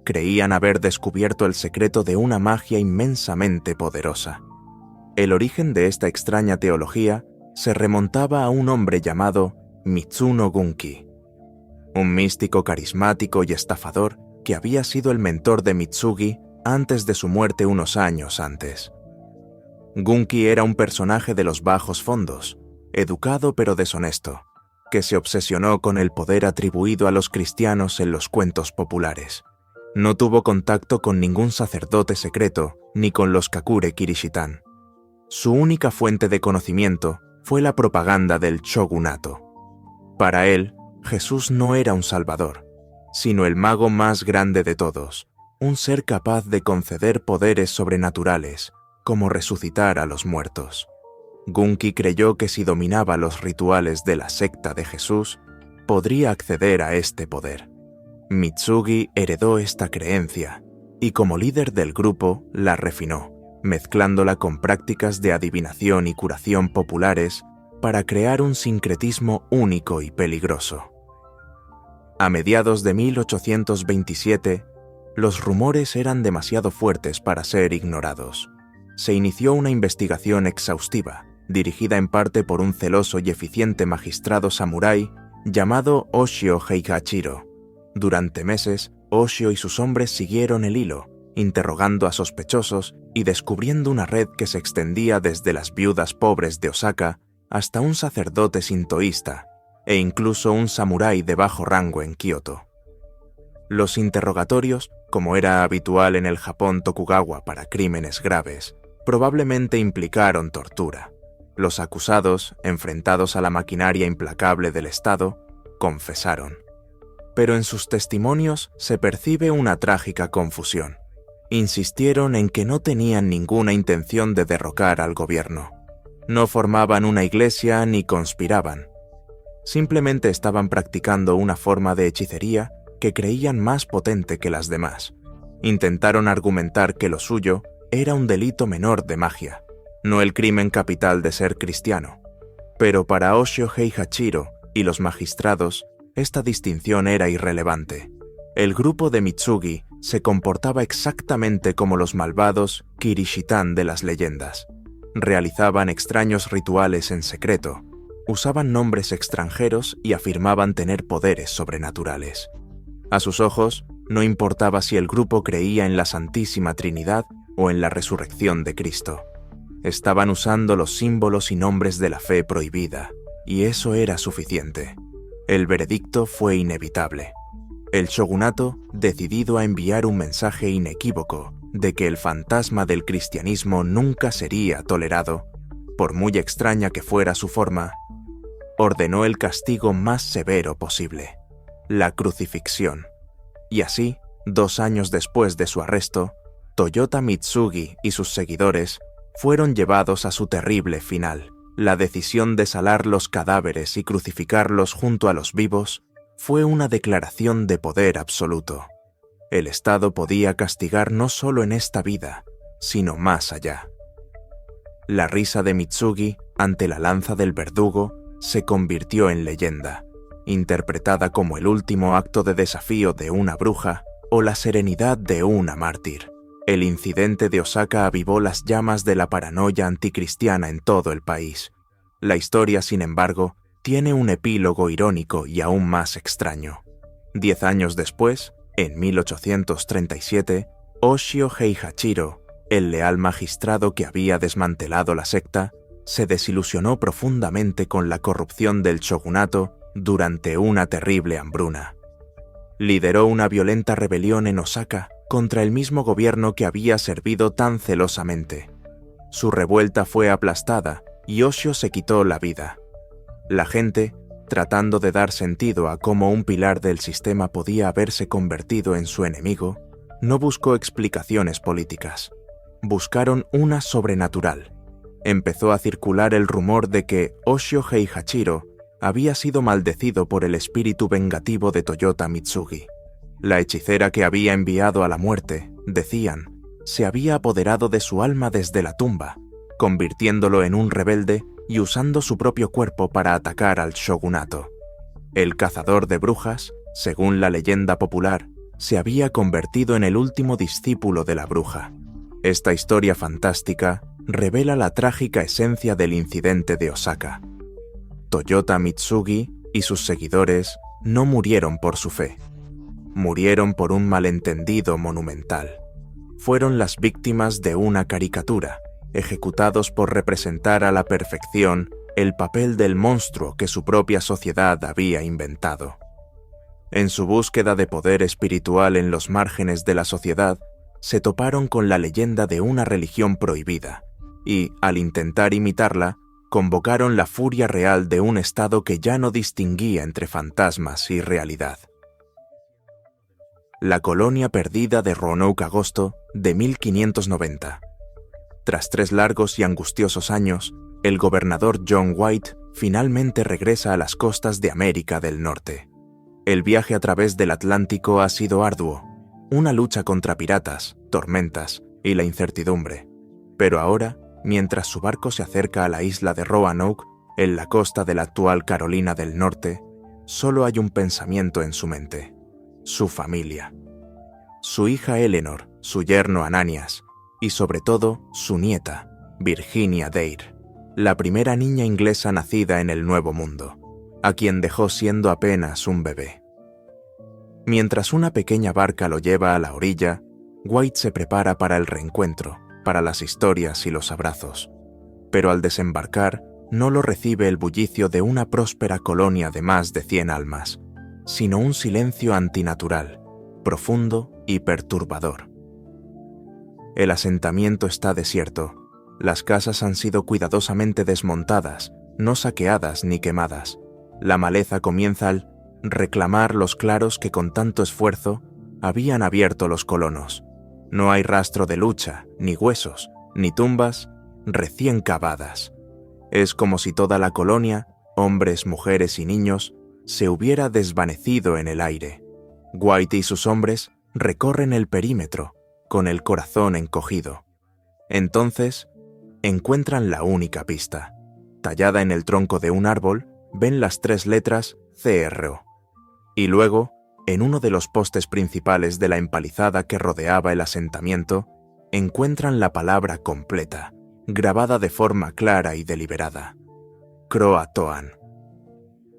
Creían haber descubierto el secreto de una magia inmensamente poderosa. El origen de esta extraña teología se remontaba a un hombre llamado Mitsuno Gunki, un místico carismático y estafador que había sido el mentor de Mitsugi antes de su muerte unos años antes. Gunki era un personaje de los bajos fondos, educado pero deshonesto, que se obsesionó con el poder atribuido a los cristianos en los cuentos populares. No tuvo contacto con ningún sacerdote secreto ni con los Kakure Kirishitan. Su única fuente de conocimiento fue la propaganda del shogunato. Para él, Jesús no era un salvador, sino el mago más grande de todos, un ser capaz de conceder poderes sobrenaturales, como resucitar a los muertos. Gunki creyó que si dominaba los rituales de la secta de Jesús, podría acceder a este poder. Mitsugi heredó esta creencia y como líder del grupo la refinó, mezclándola con prácticas de adivinación y curación populares para crear un sincretismo único y peligroso. A mediados de 1827, los rumores eran demasiado fuertes para ser ignorados. Se inició una investigación exhaustiva, dirigida en parte por un celoso y eficiente magistrado samurái llamado Oshio Heihachiro. Durante meses, Oshio y sus hombres siguieron el hilo, interrogando a sospechosos y descubriendo una red que se extendía desde las viudas pobres de Osaka hasta un sacerdote sintoísta e incluso un samurái de bajo rango en Kioto. Los interrogatorios, como era habitual en el Japón Tokugawa para crímenes graves, probablemente implicaron tortura. Los acusados, enfrentados a la maquinaria implacable del Estado, confesaron. Pero en sus testimonios se percibe una trágica confusión. Insistieron en que no tenían ninguna intención de derrocar al gobierno. No formaban una iglesia ni conspiraban. Simplemente estaban practicando una forma de hechicería que creían más potente que las demás. Intentaron argumentar que lo suyo era un delito menor de magia, no el crimen capital de ser cristiano. Pero para Oshio Heihachiro y los magistrados, esta distinción era irrelevante. El grupo de Mitsugi se comportaba exactamente como los malvados Kirishitan de las leyendas. Realizaban extraños rituales en secreto, usaban nombres extranjeros y afirmaban tener poderes sobrenaturales. A sus ojos, no importaba si el grupo creía en la Santísima Trinidad o en la resurrección de Cristo. Estaban usando los símbolos y nombres de la fe prohibida, y eso era suficiente. El veredicto fue inevitable. El shogunato, decidido a enviar un mensaje inequívoco de que el fantasma del cristianismo nunca sería tolerado, por muy extraña que fuera su forma, ordenó el castigo más severo posible, la crucifixión. Y así, 2 años después de su arresto, Toyota Mitsugi y sus seguidores fueron llevados a su terrible final. La decisión de salar los cadáveres y crucificarlos junto a los vivos fue una declaración de poder absoluto. El Estado podía castigar no solo en esta vida, sino más allá. La risa de Mitsugi ante la lanza del verdugo se convirtió en leyenda, interpretada como el último acto de desafío de una bruja o la serenidad de una mártir. El incidente de Osaka avivó las llamas de la paranoia anticristiana en todo el país. La historia, sin embargo, tiene un epílogo irónico y aún más extraño. 10 años después, en 1837, Oshio Heihachiro, el leal magistrado que había desmantelado la secta, se desilusionó profundamente con la corrupción del shogunato durante una terrible hambruna. Lideró una violenta rebelión en Osaka contra el mismo gobierno que había servido tan celosamente. Su revuelta fue aplastada y Oshio se quitó la vida. La gente, tratando de dar sentido a cómo un pilar del sistema podía haberse convertido en su enemigo, no buscó explicaciones políticas. Buscaron una sobrenatural. Empezó a circular el rumor de que Oshio Heihachiro había sido maldecido por el espíritu vengativo de Toyota Mitsugi. La hechicera que había enviado a la muerte, decían, se había apoderado de su alma desde la tumba, convirtiéndolo en un rebelde y usando su propio cuerpo para atacar al shogunato. El cazador de brujas, según la leyenda popular, se había convertido en el último discípulo de la bruja. Esta historia fantástica revela la trágica esencia del incidente de Osaka. Toyota Mitsugi y sus seguidores no murieron por su fe. Murieron por un malentendido monumental. Fueron las víctimas de una caricatura, ejecutados por representar a la perfección el papel del monstruo que su propia sociedad había inventado. En su búsqueda de poder espiritual en los márgenes de la sociedad, se toparon con la leyenda de una religión prohibida, y, al intentar imitarla, convocaron la furia real de un estado que ya no distinguía entre fantasmas y realidad. La colonia perdida de Roanoke Agosto de 1590. Tras 3 largos y angustiosos años, el gobernador John White finalmente regresa a las costas de América del Norte. El viaje a través del Atlántico ha sido arduo, una lucha contra piratas, tormentas y la incertidumbre. Pero ahora, mientras su barco se acerca a la isla de Roanoke, en la costa de la actual Carolina del Norte, solo hay un pensamiento en su mente: su familia. Su hija Eleanor, su yerno Ananias, y sobre todo su nieta, Virginia Dare, la primera niña inglesa nacida en el Nuevo Mundo, a quien dejó siendo apenas un bebé. Mientras una pequeña barca lo lleva a la orilla, White se prepara para el reencuentro, para las historias y los abrazos. Pero al desembarcar, no lo recibe el bullicio de una próspera colonia de más de 100 almas, sino un silencio antinatural, profundo y perturbador. El asentamiento está desierto. Las casas han sido cuidadosamente desmontadas, no saqueadas ni quemadas. La maleza comienza al reclamar los claros que con tanto esfuerzo habían abierto los colonos. No hay rastro de lucha, ni huesos, ni tumbas recién cavadas. Es como si toda la colonia, hombres, mujeres y niños, se hubiera desvanecido en el aire. White y sus hombres recorren el perímetro, con el corazón encogido. Entonces, encuentran la única pista. Tallada en el tronco de un árbol, ven las 3 letras CRO. Y luego, en uno de los postes principales de la empalizada que rodeaba el asentamiento, encuentran la palabra completa, grabada de forma clara y deliberada: Croatoan.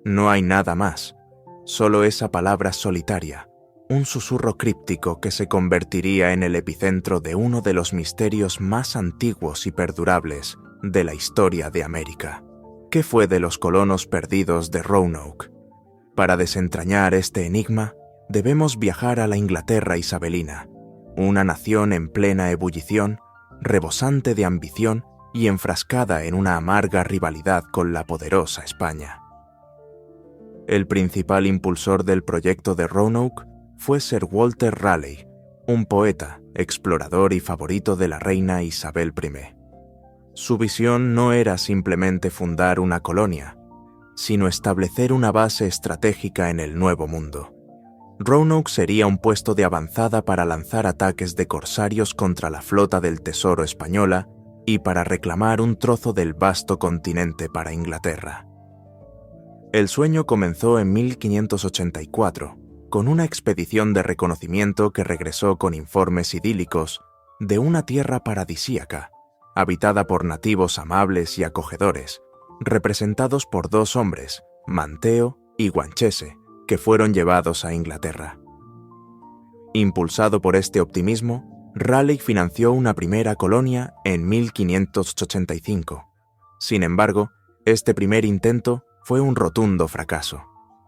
No hay nada más, solo esa palabra solitaria, un susurro críptico que se convertiría en el epicentro de uno de los misterios más antiguos y perdurables de la historia de América. ¿Qué fue de los colonos perdidos de Roanoke? Para desentrañar este enigma, debemos viajar a la Inglaterra isabelina, una nación en plena ebullición, rebosante de ambición y enfrascada en una amarga rivalidad con la poderosa España. El principal impulsor del proyecto de Roanoke fue Sir Walter Raleigh, un poeta, explorador y favorito de la reina Isabel I. Su visión no era simplemente fundar una colonia, sino establecer una base estratégica en el Nuevo Mundo. Roanoke sería un puesto de avanzada para lanzar ataques de corsarios contra la flota del Tesoro española y para reclamar un trozo del vasto continente para Inglaterra. El sueño comenzó en 1584, con una expedición de reconocimiento que regresó con informes idílicos de una tierra paradisíaca, habitada por nativos amables y acogedores, representados por 2 hombres, Manteo y Guanchese, que fueron llevados a Inglaterra. Impulsado por este optimismo, Raleigh financió una primera colonia en 1585. Sin embargo, este primer intento fue un rotundo fracaso.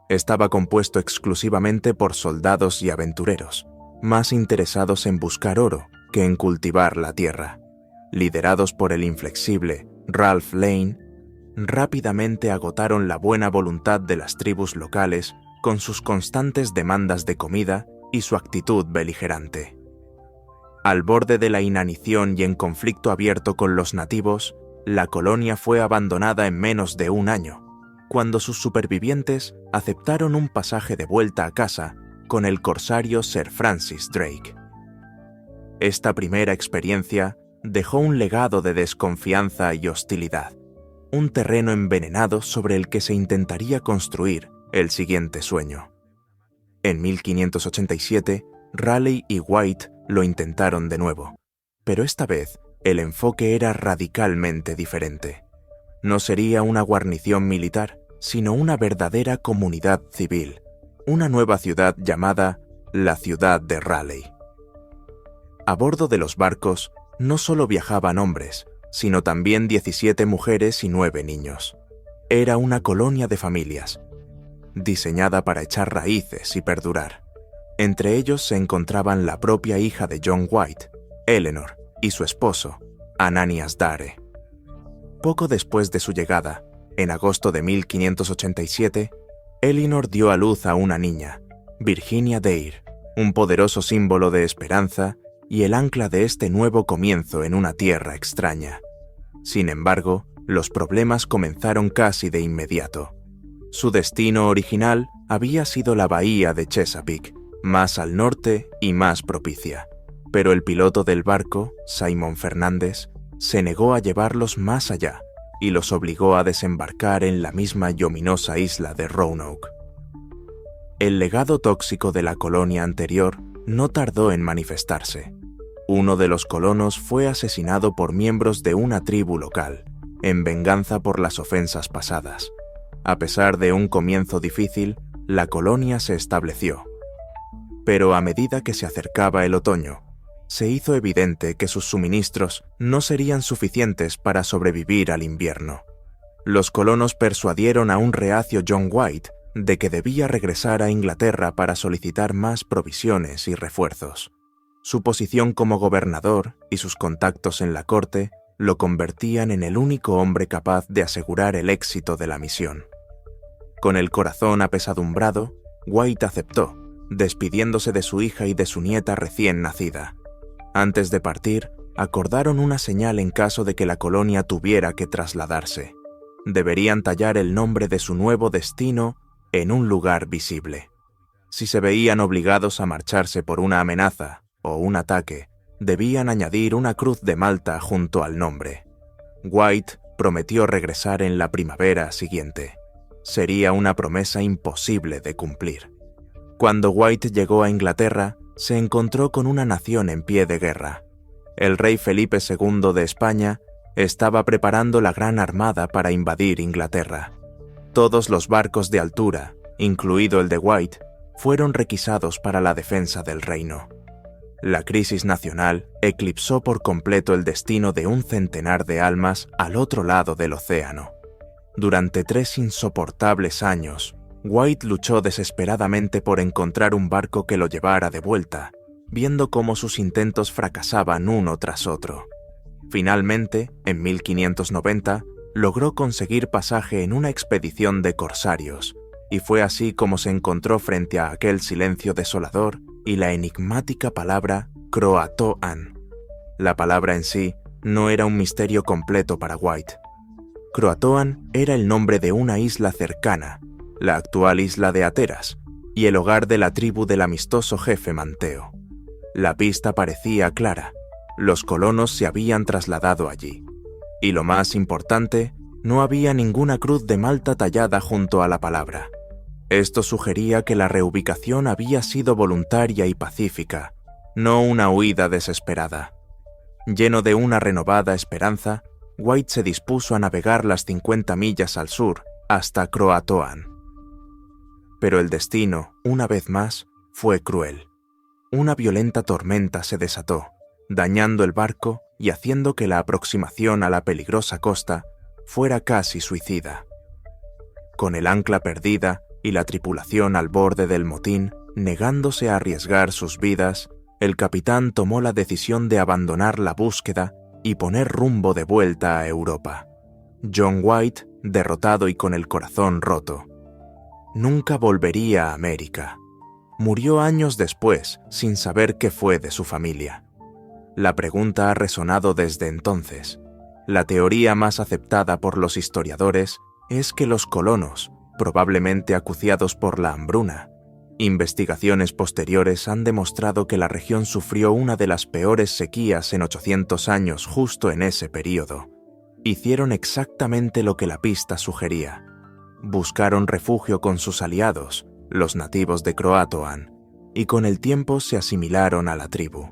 Estaba compuesto exclusivamente por soldados y aventureros, más interesados en buscar oro que en cultivar la tierra. Liderados por el inflexible Ralph Lane, rápidamente agotaron la buena voluntad de las tribus locales con sus constantes demandas de comida y su actitud beligerante. Al borde de la inanición y en conflicto abierto con los nativos, la colonia fue abandonada en menos de un año, cuando sus supervivientes aceptaron un pasaje de vuelta a casa con el corsario Sir Francis Drake. Esta primera experiencia dejó un legado de desconfianza y hostilidad, un terreno envenenado sobre el que se intentaría construir el siguiente sueño. En 1587, Raleigh y White lo intentaron de nuevo, pero esta vez el enfoque era radicalmente diferente. No sería una guarnición militar, sino una verdadera comunidad civil, una nueva ciudad llamada la Ciudad de Raleigh. A bordo de los barcos no solo viajaban hombres, sino también 17 mujeres y 9 niños. Era una colonia de familias, diseñada para echar raíces y perdurar. Entre ellos se encontraban la propia hija de John White, Eleanor, y su esposo, Ananias Dare. Poco después de su llegada, en agosto de 1587, Eleanor dio a luz a una niña, Virginia Dare, un poderoso símbolo de esperanza y el ancla de este nuevo comienzo en una tierra extraña. Sin embargo, los problemas comenzaron casi de inmediato. Su destino original había sido la bahía de Chesapeake, más al norte y más propicia, pero el piloto del barco, Simon Fernández, se negó a llevarlos más allá y los obligó a desembarcar en la misma y ominosa isla de Roanoke. El legado tóxico de la colonia anterior no tardó en manifestarse. Uno de los colonos fue asesinado por miembros de una tribu local, en venganza por las ofensas pasadas. A pesar de un comienzo difícil, la colonia se estableció. Pero a medida que se acercaba el otoño, se hizo evidente que sus suministros no serían suficientes para sobrevivir al invierno. Los colonos persuadieron a un reacio John White de que debía regresar a Inglaterra para solicitar más provisiones y refuerzos. Su posición como gobernador y sus contactos en la corte lo convertían en el único hombre capaz de asegurar el éxito de la misión. Con el corazón apesadumbrado, White aceptó, despidiéndose de su hija y de su nieta recién nacida. Antes de partir, acordaron una señal en caso de que la colonia tuviera que trasladarse. Deberían tallar el nombre de su nuevo destino en un lugar visible. Si se veían obligados a marcharse por una amenaza o un ataque, debían añadir una cruz de Malta junto al nombre. White prometió regresar en la primavera siguiente. Sería una promesa imposible de cumplir. Cuando White llegó a Inglaterra, se encontró con una nación en pie de guerra. El rey Felipe II de España estaba preparando la Gran Armada para invadir Inglaterra. Todos los barcos de altura, incluido el de White, fueron requisados para la defensa del reino. La crisis nacional eclipsó por completo el destino de un centenar de almas al otro lado del océano. Durante 3 insoportables años, White luchó desesperadamente por encontrar un barco que lo llevara de vuelta, viendo cómo sus intentos fracasaban uno tras otro. Finalmente, en 1590, logró conseguir pasaje en una expedición de corsarios, y fue así como se encontró frente a aquel silencio desolador y la enigmática palabra Croatoan. La palabra en sí no era un misterio completo para White. Croatoan era el nombre de una isla cercana, la actual isla de Hatteras, y el hogar de la tribu del amistoso jefe Manteo. La pista parecía clara: los colonos se habían trasladado allí. Y lo más importante, no había ninguna cruz de Malta tallada junto a la palabra. Esto sugería que la reubicación había sido voluntaria y pacífica, no una huida desesperada. Lleno de una renovada esperanza, White se dispuso a navegar las 50 millas al sur hasta Croatoan. Pero el destino, una vez más, fue cruel. Una violenta tormenta se desató, dañando el barco y haciendo que la aproximación a la peligrosa costa fuera casi suicida. Con el ancla perdida y la tripulación al borde del motín, negándose a arriesgar sus vidas, el capitán tomó la decisión de abandonar la búsqueda y poner rumbo de vuelta a Europa. John White, derrotado y con el corazón roto. Nunca volvería a América. Murió años después, sin saber qué fue de su familia. La pregunta ha resonado desde entonces. La teoría más aceptada por los historiadores es que los colonos, probablemente acuciados por la hambruna. Investigaciones posteriores han demostrado que la región sufrió una de las peores sequías en 800 años justo en ese período. Hicieron exactamente lo que la pista sugería. Buscaron refugio con sus aliados, los nativos de Croatoan, y con el tiempo se asimilaron a la tribu.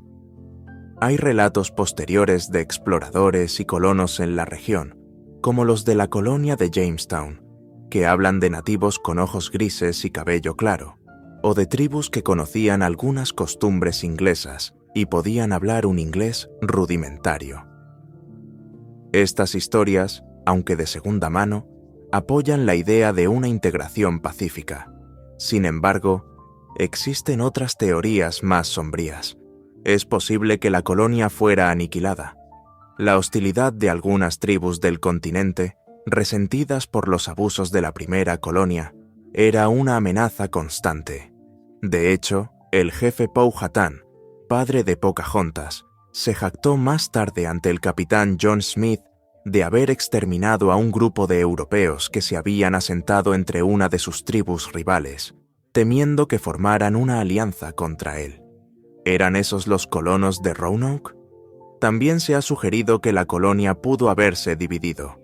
Hay relatos posteriores de exploradores y colonos en la región, como los de la colonia de Jamestown, que hablan de nativos con ojos grises y cabello claro, o de tribus que conocían algunas costumbres inglesas y podían hablar un inglés rudimentario. Estas historias, aunque de segunda mano, apoyan la idea de una integración pacífica. Sin embargo, existen otras teorías más sombrías. Es posible que la colonia fuera aniquilada. La hostilidad de algunas tribus del continente, resentidas por los abusos de la primera colonia, era una amenaza constante. De hecho, el jefe Powhatan, padre de Pocahontas, se jactó más tarde ante el capitán John Smith de haber exterminado a un grupo de europeos que se habían asentado entre una de sus tribus rivales, temiendo que formaran una alianza contra él. ¿Eran esos los colonos de Roanoke? También se ha sugerido que la colonia pudo haberse dividido.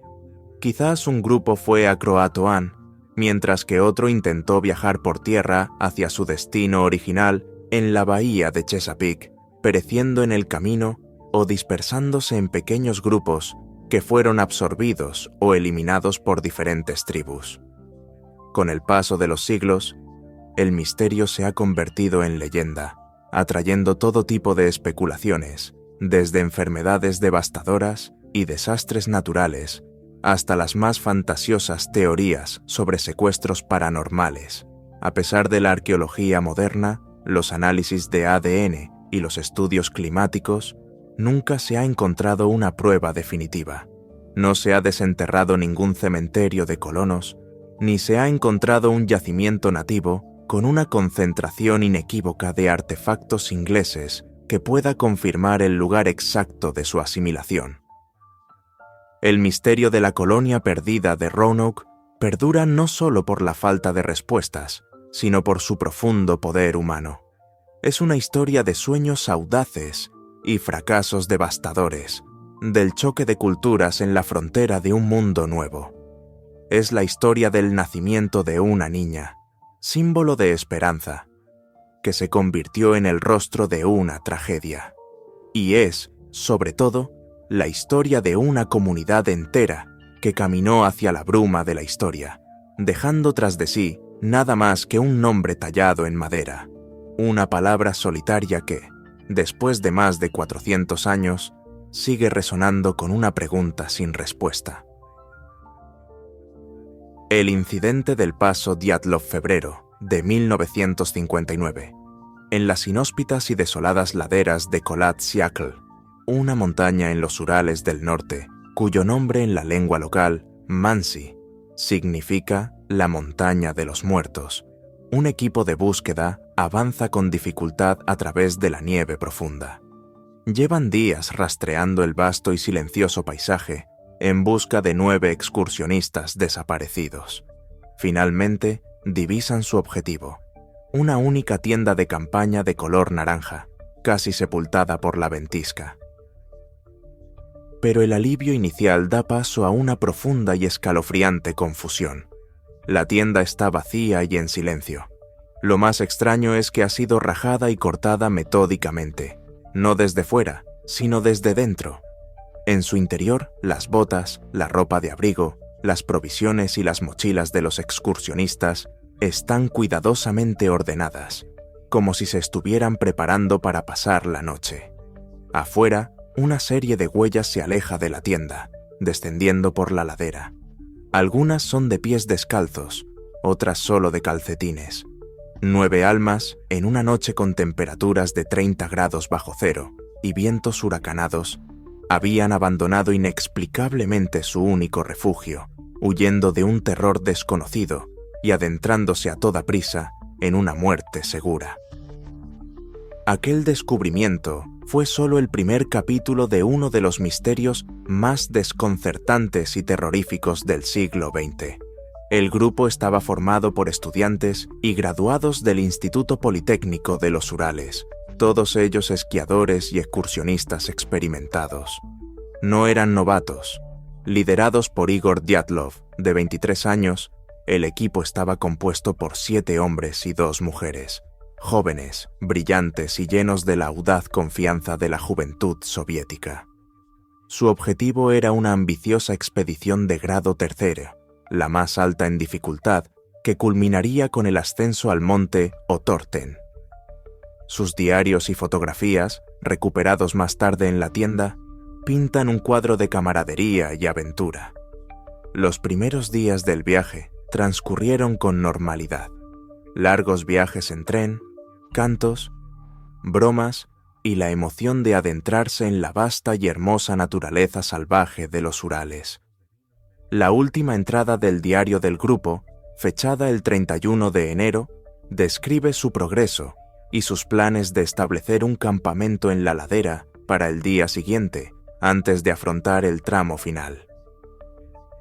Quizás un grupo fue a Croatoan, mientras que otro intentó viajar por tierra hacia su destino original en la bahía de Chesapeake, pereciendo en el camino o dispersándose en pequeños grupos que fueron absorbidos o eliminados por diferentes tribus. Con el paso de los siglos, el misterio se ha convertido en leyenda, atrayendo todo tipo de especulaciones, desde enfermedades devastadoras y desastres naturales hasta las más fantasiosas teorías sobre secuestros paranormales. A pesar de la arqueología moderna, los análisis de ADN y los estudios climáticos, nunca se ha encontrado una prueba definitiva. No se ha desenterrado ningún cementerio de colonos, ni se ha encontrado un yacimiento nativo con una concentración inequívoca de artefactos ingleses que pueda confirmar el lugar exacto de su asimilación. El misterio de la colonia perdida de Roanoke perdura no solo por la falta de respuestas, sino por su profundo poder humano. Es una historia de sueños audaces y fracasos devastadores, del choque de culturas en la frontera de un mundo nuevo. Es la historia del nacimiento de una niña, símbolo de esperanza, que se convirtió en el rostro de una tragedia. Y es, sobre todo, la historia de una comunidad entera que caminó hacia la bruma de la historia, dejando tras de sí nada más que un nombre tallado en madera, una palabra solitaria que, después de más de 400 años, sigue resonando con una pregunta sin respuesta. El incidente del paso Dyatlov-Febrero de 1959, en las inhóspitas y desoladas laderas de Kholat Syakhl, una montaña en los Urales del norte, cuyo nombre en la lengua local, Mansi, significa la montaña de los muertos. Un equipo de búsqueda avanza con dificultad a través de la nieve profunda. Llevan días rastreando el vasto y silencioso paisaje en busca de 9 excursionistas desaparecidos. Finalmente, divisan su objetivo, una única tienda de campaña de color naranja, casi sepultada por la ventisca. Pero el alivio inicial da paso a una profunda y escalofriante confusión. La tienda está vacía y en silencio. Lo más extraño es que ha sido rajada y cortada metódicamente, no desde fuera, sino desde dentro. En su interior, las botas, la ropa de abrigo, las provisiones y las mochilas de los excursionistas están cuidadosamente ordenadas, como si se estuvieran preparando para pasar la noche. Afuera, una serie de huellas se aleja de la tienda, descendiendo por la ladera. Algunas son de pies descalzos, otras solo de calcetines. 9 almas en una noche con temperaturas de 30 grados bajo cero y vientos huracanados habían abandonado inexplicablemente su único refugio, huyendo de un terror desconocido y adentrándose a toda prisa en una muerte segura. Aquel descubrimiento fue solo el primer capítulo de uno de los misterios más desconcertantes y terroríficos del siglo XX. El grupo estaba formado por estudiantes y graduados del Instituto Politécnico de los Urales, todos ellos esquiadores y excursionistas experimentados. No eran novatos. Liderados por Igor Dyatlov, de 23 años, el equipo estaba compuesto por 7 hombres y 2 mujeres, jóvenes, brillantes y llenos de la audaz confianza de la juventud soviética. Su objetivo era una ambiciosa expedición de grado tercero, la más alta en dificultad, que culminaría con el ascenso al monte Otorten. Sus diarios y fotografías, recuperados más tarde en la tienda, pintan un cuadro de camaradería y aventura. Los primeros días del viaje transcurrieron con normalidad. Largos viajes en tren, cantos, bromas y la emoción de adentrarse en la vasta y hermosa naturaleza salvaje de los Urales. La última entrada del diario del grupo, fechada el 31 de enero, describe su progreso y sus planes de establecer un campamento en la ladera para el día siguiente, antes de afrontar el tramo final.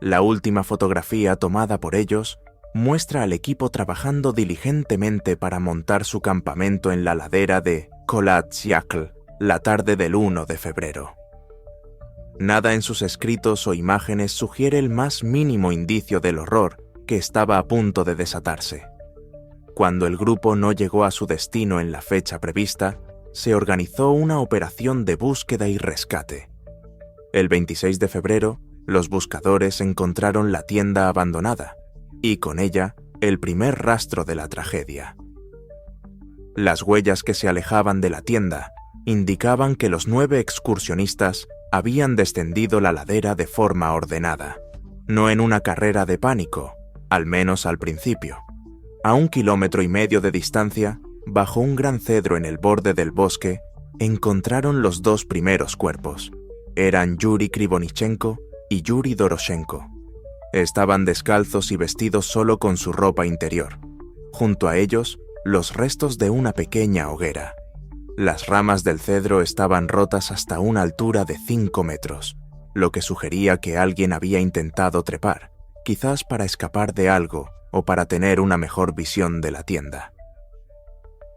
La última fotografía tomada por ellos muestra al equipo trabajando diligentemente para montar su campamento en la ladera de Kolatsiakl la tarde del 1 de febrero. Nada en sus escritos o imágenes sugiere el más mínimo indicio del horror que estaba a punto de desatarse. Cuando el grupo no llegó a su destino en la fecha prevista, se organizó una operación de búsqueda y rescate. El 26 de febrero, los buscadores encontraron la tienda abandonada y con ella el primer rastro de la tragedia. Las huellas que se alejaban de la tienda indicaban que los 9 excursionistas habían descendido la ladera de forma ordenada, no en una carrera de pánico, al menos al principio. A 1,5 kilómetros de distancia, bajo un gran cedro en el borde del bosque, encontraron los 2 primeros cuerpos. Eran Yuri Krivonichenko y Yuri Doroshenko. Estaban descalzos y vestidos solo con su ropa interior. Junto a ellos, los restos de una pequeña hoguera. Las ramas del cedro estaban rotas hasta una altura de 5 metros, lo que sugería que alguien había intentado trepar, quizás para escapar de algo o para tener una mejor visión de la tienda.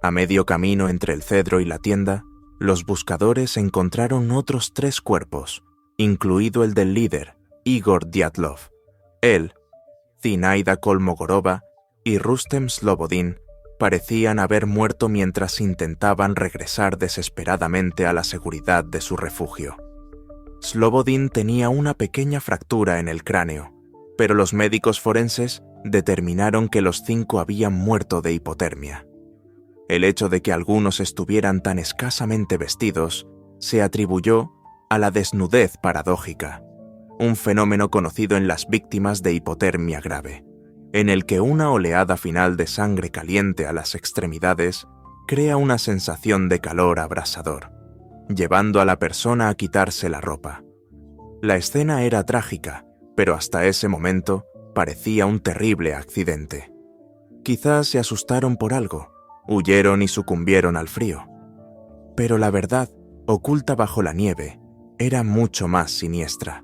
A medio camino entre el cedro y la tienda, los buscadores encontraron otros 3 cuerpos, incluido el del líder, Igor Dyatlov. Él, Zinaida Kolmogorova y Rustem Slobodin parecían haber muerto mientras intentaban regresar desesperadamente a la seguridad de su refugio. Slobodin tenía una pequeña fractura en el cráneo, pero los médicos forenses determinaron que los 5 habían muerto de hipotermia. El hecho de que algunos estuvieran tan escasamente vestidos se atribuyó a la desnudez paradójica, un fenómeno conocido en las víctimas de hipotermia grave, en el que una oleada final de sangre caliente a las extremidades crea una sensación de calor abrasador, llevando a la persona a quitarse la ropa. La escena era trágica, pero hasta ese momento parecía un terrible accidente. Quizás se asustaron por algo, huyeron y sucumbieron al frío. Pero la verdad, oculta bajo la nieve, era mucho más siniestra.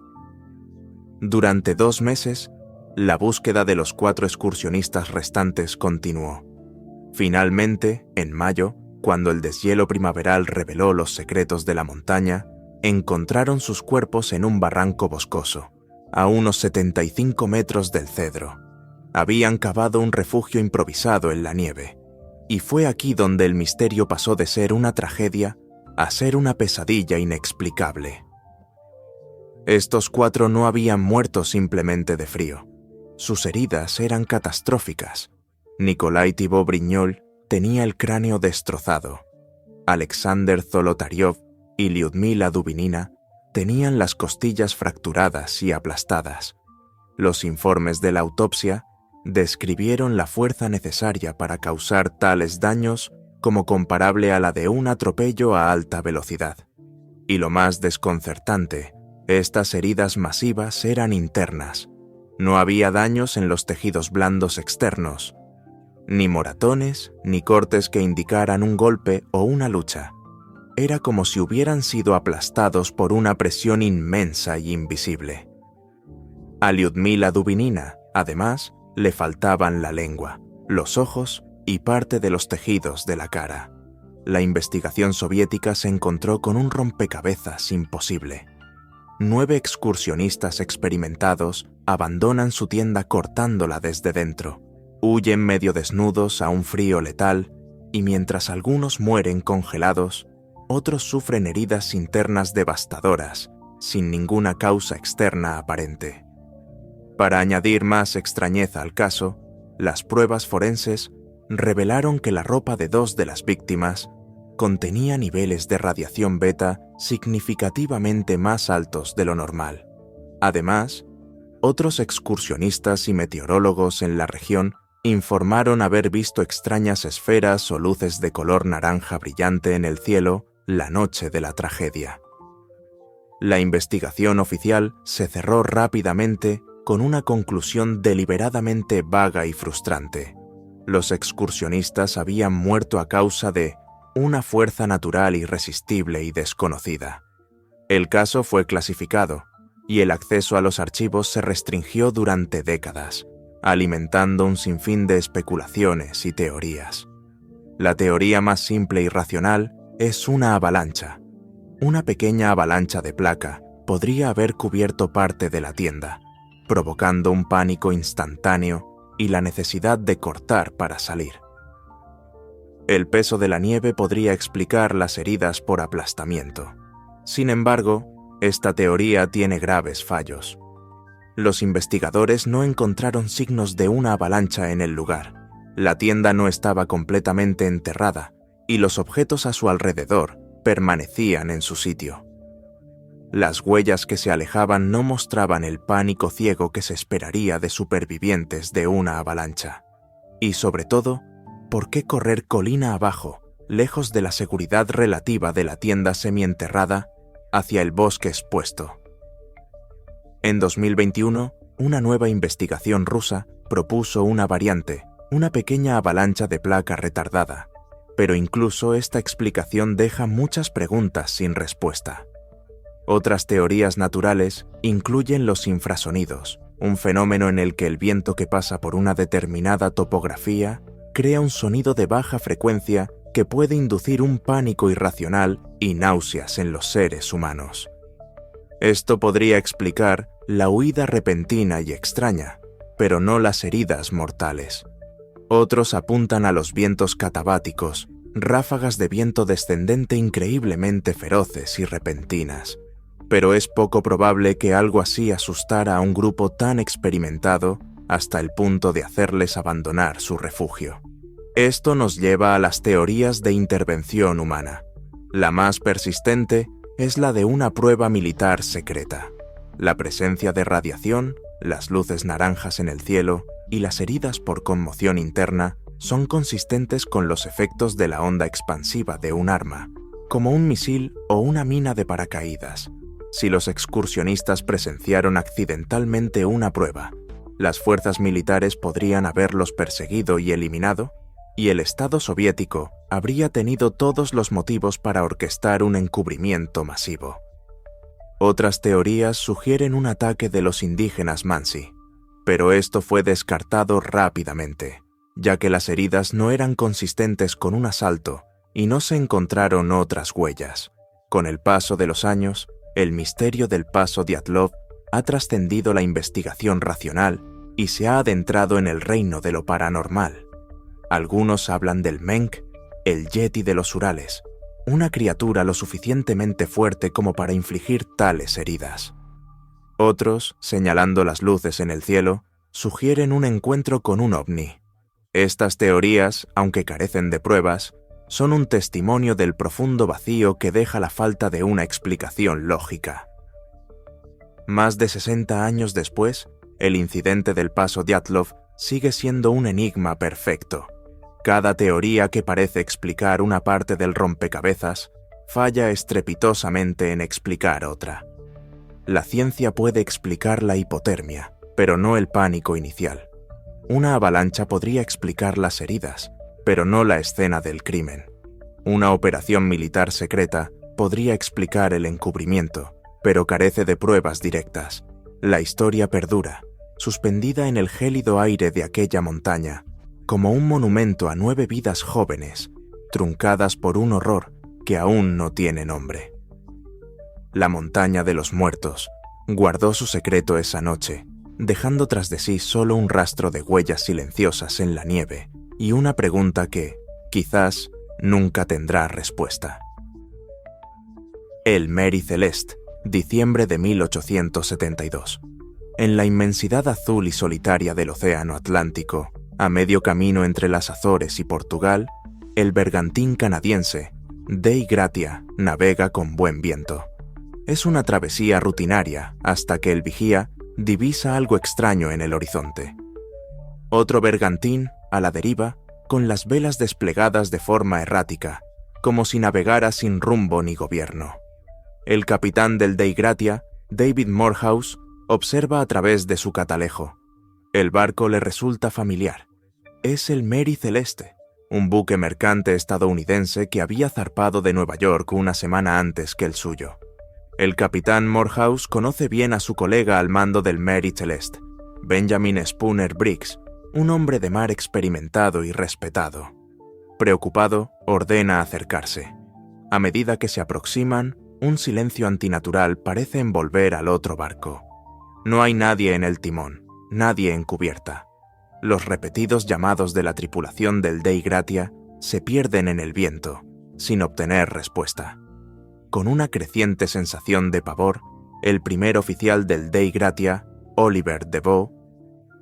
Durante 2 meses, la búsqueda de los 4 excursionistas restantes continuó. Finalmente, en mayo, cuando el deshielo primaveral reveló los secretos de la montaña, encontraron sus cuerpos en un barranco boscoso, a unos 75 metros del cedro. Habían cavado un refugio improvisado en la nieve, y fue aquí donde el misterio pasó de ser una tragedia a ser una pesadilla inexplicable. Estos 4 no habían muerto simplemente de frío. Sus heridas eran catastróficas. Nikolai Thibault-Brignol tenía el cráneo destrozado. Alexander Zolotaryov y Lyudmila Dubinina tenían las costillas fracturadas y aplastadas. Los informes de la autopsia describieron la fuerza necesaria para causar tales daños como comparable a la de un atropello a alta velocidad. Y lo más desconcertante, estas heridas masivas eran internas. No había daños en los tejidos blandos externos, ni moratones, ni cortes que indicaran un golpe o una lucha. Era como si hubieran sido aplastados por una presión inmensa y invisible. A Lyudmila Dubinina, además, le faltaban la lengua, los ojos y parte de los tejidos de la cara. La investigación soviética se encontró con un rompecabezas imposible. 9 excursionistas experimentados abandonan su tienda cortándola desde dentro, huyen medio desnudos a un frío letal y mientras algunos mueren congelados, otros sufren heridas internas devastadoras, sin ninguna causa externa aparente. Para añadir más extrañeza al caso, las pruebas forenses revelaron que la ropa de 2 de las víctimas contenía niveles de radiación beta significativamente más altos de lo normal. Además, otros excursionistas y meteorólogos en la región informaron haber visto extrañas esferas o luces de color naranja brillante en el cielo la noche de la tragedia. La investigación oficial se cerró rápidamente con una conclusión deliberadamente vaga y frustrante. Los excursionistas habían muerto a causa de una fuerza natural irresistible y desconocida. El caso fue clasificado y el acceso a los archivos se restringió durante décadas, alimentando un sinfín de especulaciones y teorías. La teoría más simple y racional es una avalancha. Una pequeña avalancha de placa podría haber cubierto parte de la tienda, provocando un pánico instantáneo y la necesidad de cortar para salir. El peso de la nieve podría explicar las heridas por aplastamiento. Sin embargo, esta teoría tiene graves fallos. Los investigadores no encontraron signos de una avalancha en el lugar. La tienda no estaba completamente enterrada y los objetos a su alrededor permanecían en su sitio. Las huellas que se alejaban no mostraban el pánico ciego que se esperaría de supervivientes de una avalancha. Y sobre todo, ¿por qué correr colina abajo, lejos de la seguridad relativa de la tienda semienterrada, hacia el bosque expuesto? En 2021, una nueva investigación rusa propuso una variante, una pequeña avalancha de placa retardada, pero incluso esta explicación deja muchas preguntas sin respuesta. Otras teorías naturales incluyen los infrasonidos, un fenómeno en el que el viento que pasa por una determinada topografía crea un sonido de baja frecuencia que puede inducir un pánico irracional y náuseas en los seres humanos. Esto podría explicar la huida repentina y extraña, pero no las heridas mortales. Otros apuntan a los vientos catabáticos, ráfagas de viento descendente increíblemente feroces y repentinas. Pero es poco probable que algo así asustara a un grupo tan experimentado hasta el punto de hacerles abandonar su refugio. Esto nos lleva a las teorías de intervención humana. La más persistente es la de una prueba militar secreta. La presencia de radiación, las luces naranjas en el cielo y las heridas por conmoción interna son consistentes con los efectos de la onda expansiva de un arma, como un misil o una mina de paracaídas. Si los excursionistas presenciaron accidentalmente una prueba, las fuerzas militares podrían haberlos perseguido y eliminado, y el Estado soviético habría tenido todos los motivos para orquestar un encubrimiento masivo. Otras teorías sugieren un ataque de los indígenas Mansi, pero esto fue descartado rápidamente, ya que las heridas no eran consistentes con un asalto y no se encontraron otras huellas. Con el paso de los años, el misterio del paso Dyatlov ha trascendido la investigación racional y se ha adentrado en el reino de lo paranormal. Algunos hablan del Menk, el Yeti de los Urales, una criatura lo suficientemente fuerte como para infligir tales heridas. Otros, señalando las luces en el cielo, sugieren un encuentro con un ovni. Estas teorías, aunque carecen de pruebas, son un testimonio del profundo vacío que deja la falta de una explicación lógica. Más de 60 años después, el incidente del paso Dyatlov sigue siendo un enigma perfecto. Cada teoría que parece explicar una parte del rompecabezas falla estrepitosamente en explicar otra. La ciencia puede explicar la hipotermia, pero no el pánico inicial. Una avalancha podría explicar las heridas, pero no la escena del crimen. Una operación militar secreta podría explicar el encubrimiento, pero carece de pruebas directas. La historia perdura, suspendida en el gélido aire de aquella montaña, como un monumento a 9 vidas jóvenes, truncadas por un horror que aún no tiene nombre. La montaña de los muertos guardó su secreto esa noche, dejando tras de sí solo un rastro de huellas silenciosas en la nieve y una pregunta que, quizás, nunca tendrá respuesta. El Mary Celeste, diciembre de 1872. En la inmensidad azul y solitaria del océano Atlántico, a medio camino entre las Azores y Portugal, el bergantín canadiense Dei Gratia navega con buen viento. Es una travesía rutinaria hasta que el vigía divisa algo extraño en el horizonte. Otro bergantín, a la deriva, con las velas desplegadas de forma errática, como si navegara sin rumbo ni gobierno. El capitán del Dei Gratia, David Morehouse, observa a través de su catalejo. El barco le resulta familiar. Es el Mary Celeste, un buque mercante estadounidense que había zarpado de Nueva York una semana antes que el suyo. El capitán Morehouse conoce bien a su colega al mando del Mary Celeste, Benjamin Spooner Briggs, un hombre de mar experimentado y respetado. Preocupado, ordena acercarse. A medida que se aproximan, un silencio antinatural parece envolver al otro barco. No hay nadie en el timón, nadie en cubierta. Los repetidos llamados de la tripulación del Dei Gratia se pierden en el viento, sin obtener respuesta. Con una creciente sensación de pavor, el primer oficial del Dei Gratia, Oliver Deveau,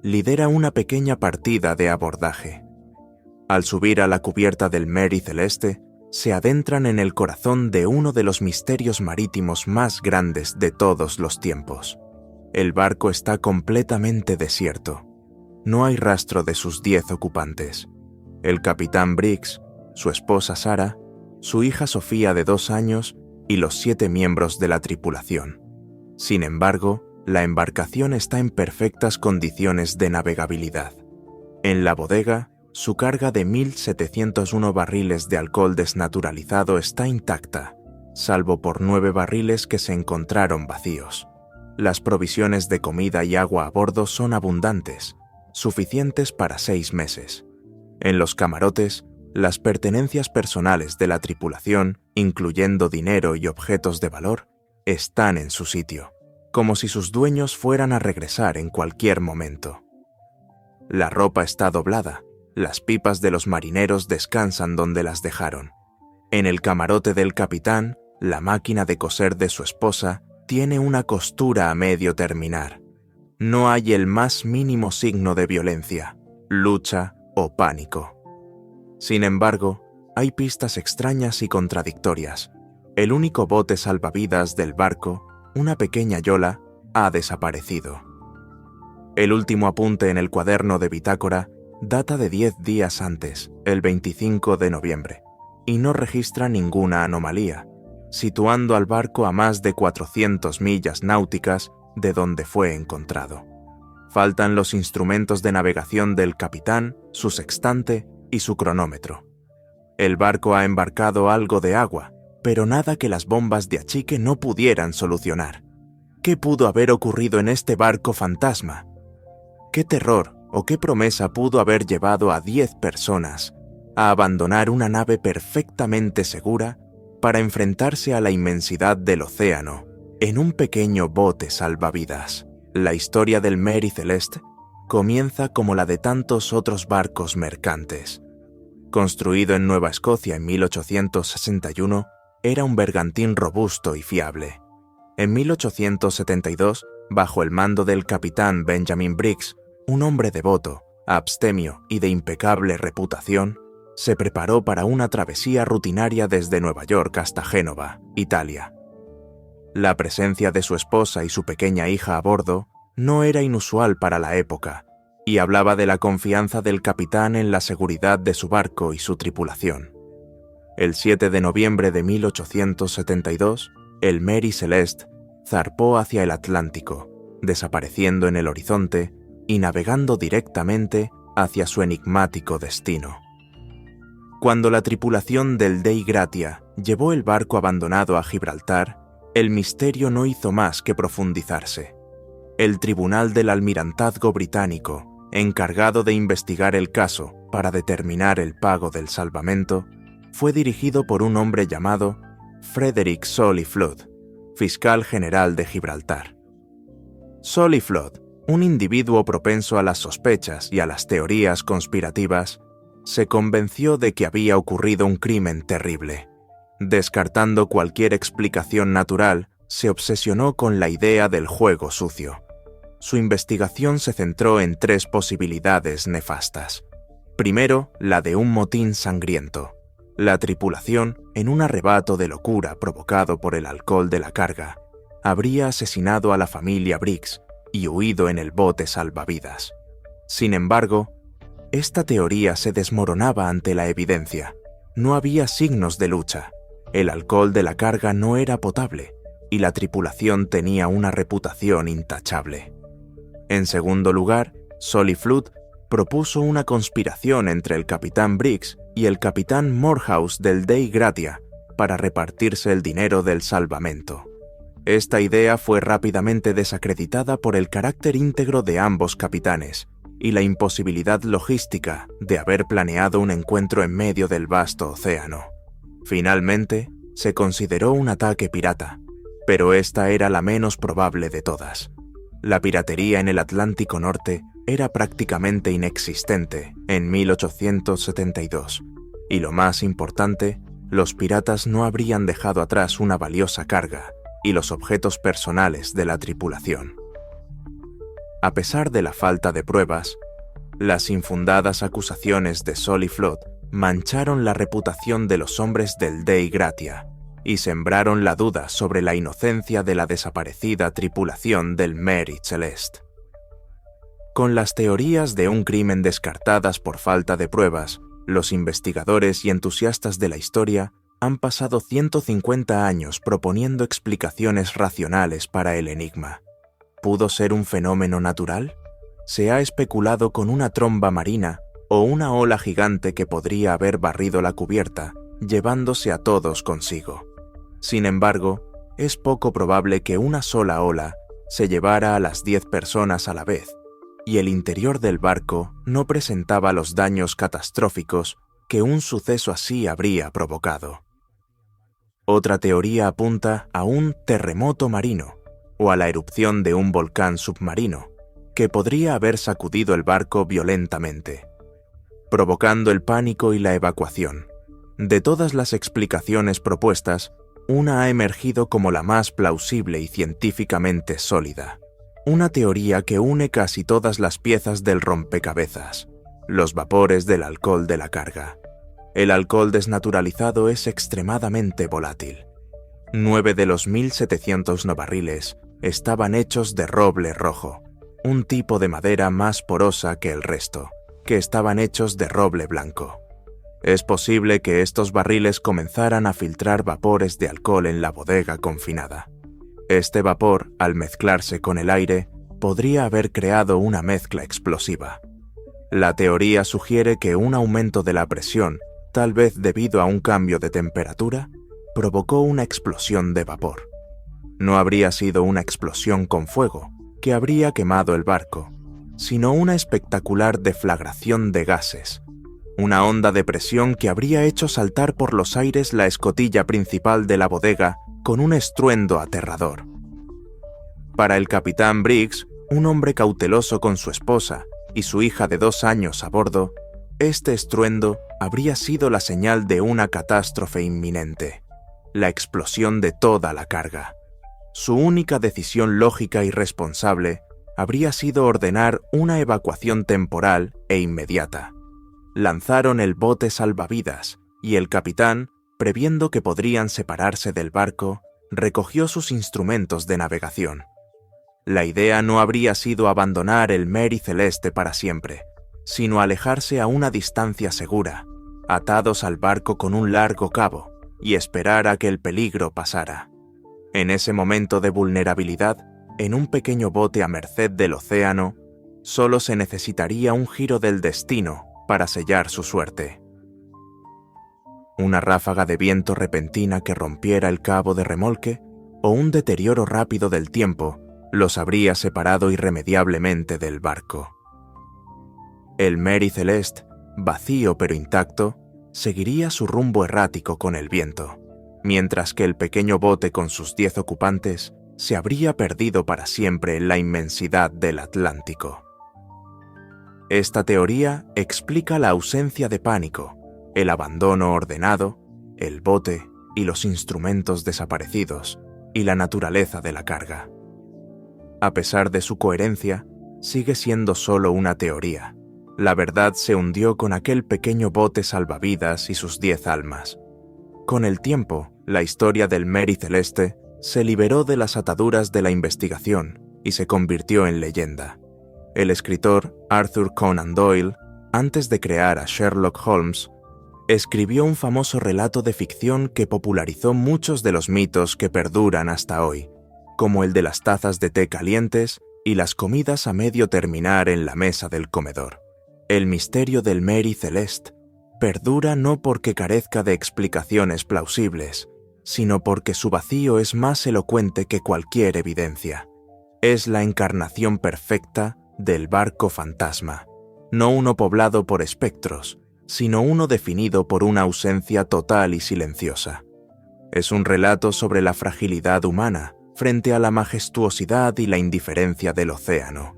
lidera una pequeña partida de abordaje. Al subir a la cubierta del Mary Celeste, se adentran en el corazón de uno de los misterios marítimos más grandes de todos los tiempos. El barco está completamente desierto. No hay rastro de sus 10 ocupantes. El capitán Briggs, su esposa Sarah, su hija Sofía de 2 años y los 7 miembros de la tripulación. Sin embargo, la embarcación está en perfectas condiciones de navegabilidad. En la bodega, su carga de 1.701 barriles de alcohol desnaturalizado está intacta, salvo por 9 barriles que se encontraron vacíos. Las provisiones de comida y agua a bordo son abundantes, suficientes para 6 meses. En los camarotes, las pertenencias personales de la tripulación, incluyendo dinero y objetos de valor, están en su sitio, como si sus dueños fueran a regresar en cualquier momento. La ropa está doblada, las pipas de los marineros descansan donde las dejaron. En el camarote del capitán, la máquina de coser de su esposa tiene una costura a medio terminar. No hay el más mínimo signo de violencia, lucha o pánico. Sin embargo, hay pistas extrañas y contradictorias. El único bote salvavidas del barco, una pequeña yola, ha desaparecido. El último apunte en el cuaderno de bitácora data de 10 días antes, el 25 de noviembre, y no registra ninguna anomalía, situando al barco a más de 400 millas náuticas de donde fue encontrado. Faltan los instrumentos de navegación del capitán, su sextante y su cronómetro. El barco ha embarcado algo de agua, pero nada que las bombas de achique no pudieran solucionar. ¿Qué pudo haber ocurrido en este barco fantasma? ¿Qué terror o qué promesa pudo haber llevado a 10 personas a abandonar una nave perfectamente segura para enfrentarse a la inmensidad del océano en un pequeño bote salvavidas? La historia del Mary Celeste comienza como la de tantos otros barcos mercantes. Construido en Nueva Escocia en 1861, era un bergantín robusto y fiable. En 1872, bajo el mando del capitán Benjamin Briggs, un hombre devoto, abstemio y de impecable reputación, se preparó para una travesía rutinaria desde Nueva York hasta Génova, Italia. La presencia de su esposa y su pequeña hija a bordo no era inusual para la época, y hablaba de la confianza del capitán en la seguridad de su barco y su tripulación. El 7 de noviembre de 1872, el Mary Celeste zarpó hacia el Atlántico, desapareciendo en el horizonte y navegando directamente hacia su enigmático destino. Cuando la tripulación del Dei Gratia llevó el barco abandonado a Gibraltar, el misterio no hizo más que profundizarse. El Tribunal del Almirantazgo Británico, encargado de investigar el caso para determinar el pago del salvamento, fue dirigido por un hombre llamado Frederick Solly Flood, fiscal general de Gibraltar. Solly Flood, un individuo propenso a las sospechas y a las teorías conspirativas, se convenció de que había ocurrido un crimen terrible. Descartando cualquier explicación natural, se obsesionó con la idea del juego sucio. Su investigación se centró en 3 posibilidades nefastas. Primero, la de un motín sangriento. La tripulación, en un arrebato de locura provocado por el alcohol de la carga, habría asesinado a la familia Briggs y huido en el bote salvavidas. Sin embargo, esta teoría se desmoronaba ante la evidencia. No había signos de lucha, el alcohol de la carga no era potable y la tripulación tenía una reputación intachable. En segundo lugar, Solly Flood propuso una conspiración entre el capitán Briggs y el capitán Morehouse del Dei Gratia para repartirse el dinero del salvamento. Esta idea fue rápidamente desacreditada por el carácter íntegro de ambos capitanes y la imposibilidad logística de haber planeado un encuentro en medio del vasto océano. Finalmente, se consideró un ataque pirata, pero esta era la menos probable de todas. La piratería en el Atlántico Norte era prácticamente inexistente en 1872, y lo más importante, los piratas no habrían dejado atrás una valiosa carga y los objetos personales de la tripulación. A pesar de la falta de pruebas, las infundadas acusaciones de Solly Flood mancharon la reputación de los hombres del Dei Gratia y sembraron la duda sobre la inocencia de la desaparecida tripulación del Mary Celeste. Con las teorías de un crimen descartadas por falta de pruebas, los investigadores y entusiastas de la historia han pasado 150 años proponiendo explicaciones racionales para el enigma. ¿Pudo ser un fenómeno natural? Se ha especulado con una tromba marina o una ola gigante que podría haber barrido la cubierta, llevándose a todos consigo. Sin embargo, es poco probable que una sola ola se llevara a las 10 personas a la vez, y el interior del barco no presentaba los daños catastróficos que un suceso así habría provocado. Otra teoría apunta a un terremoto marino o a la erupción de un volcán submarino que podría haber sacudido el barco violentamente, provocando el pánico y la evacuación. De todas las explicaciones propuestas, una ha emergido como la más plausible y científicamente sólida. Una teoría que une casi todas las piezas del rompecabezas: los vapores del alcohol de la carga. El alcohol desnaturalizado es extremadamente volátil. 9 de los 1.700 barriles estaban hechos de roble rojo, un tipo de madera más porosa que el resto, que estaban hechos de roble blanco. Es posible que estos barriles comenzaran a filtrar vapores de alcohol en la bodega confinada. Este vapor, al mezclarse con el aire, podría haber creado una mezcla explosiva. La teoría sugiere que un aumento de la presión, tal vez debido a un cambio de temperatura, provocó una explosión de vapor. No habría sido una explosión con fuego, que habría quemado el barco, sino una espectacular deflagración de gases, una onda de presión que habría hecho saltar por los aires la escotilla principal de la bodega con un estruendo aterrador. Para el capitán Briggs, un hombre cauteloso con su esposa y su hija de 2 años a bordo, este estruendo habría sido la señal de una catástrofe inminente, la explosión de toda la carga. Su única decisión lógica y responsable habría sido ordenar una evacuación temporal e inmediata. Lanzaron el bote salvavidas y el capitán, previendo que podrían separarse del barco, recogió sus instrumentos de navegación. La idea no habría sido abandonar el Mary Celeste para siempre, sino alejarse a una distancia segura, atados al barco con un largo cabo, y esperar a que el peligro pasara. En ese momento de vulnerabilidad, en un pequeño bote a merced del océano, solo se necesitaría un giro del destino para sellar su suerte. Una ráfaga de viento repentina que rompiera el cabo de remolque o un deterioro rápido del tiempo los habría separado irremediablemente del barco. El Mary Celeste, vacío pero intacto, seguiría su rumbo errático con el viento, mientras que el pequeño bote con sus 10 ocupantes se habría perdido para siempre en la inmensidad del Atlántico. Esta teoría explica la ausencia de pánico, el abandono ordenado, el bote y los instrumentos desaparecidos, y la naturaleza de la carga. A pesar de su coherencia, sigue siendo solo una teoría. La verdad se hundió con aquel pequeño bote salvavidas y sus 10 almas. Con el tiempo, la historia del Mary Celeste se liberó de las ataduras de la investigación y se convirtió en leyenda. El escritor Arthur Conan Doyle, antes de crear a Sherlock Holmes, escribió un famoso relato de ficción que popularizó muchos de los mitos que perduran hasta hoy, como el de las tazas de té calientes y las comidas a medio terminar en la mesa del comedor. El misterio del Mary Celeste perdura no porque carezca de explicaciones plausibles, sino porque su vacío es más elocuente que cualquier evidencia. Es la encarnación perfecta del barco fantasma, no uno poblado por espectros, sino uno definido por una ausencia total y silenciosa. Es un relato sobre la fragilidad humana frente a la majestuosidad y la indiferencia del océano.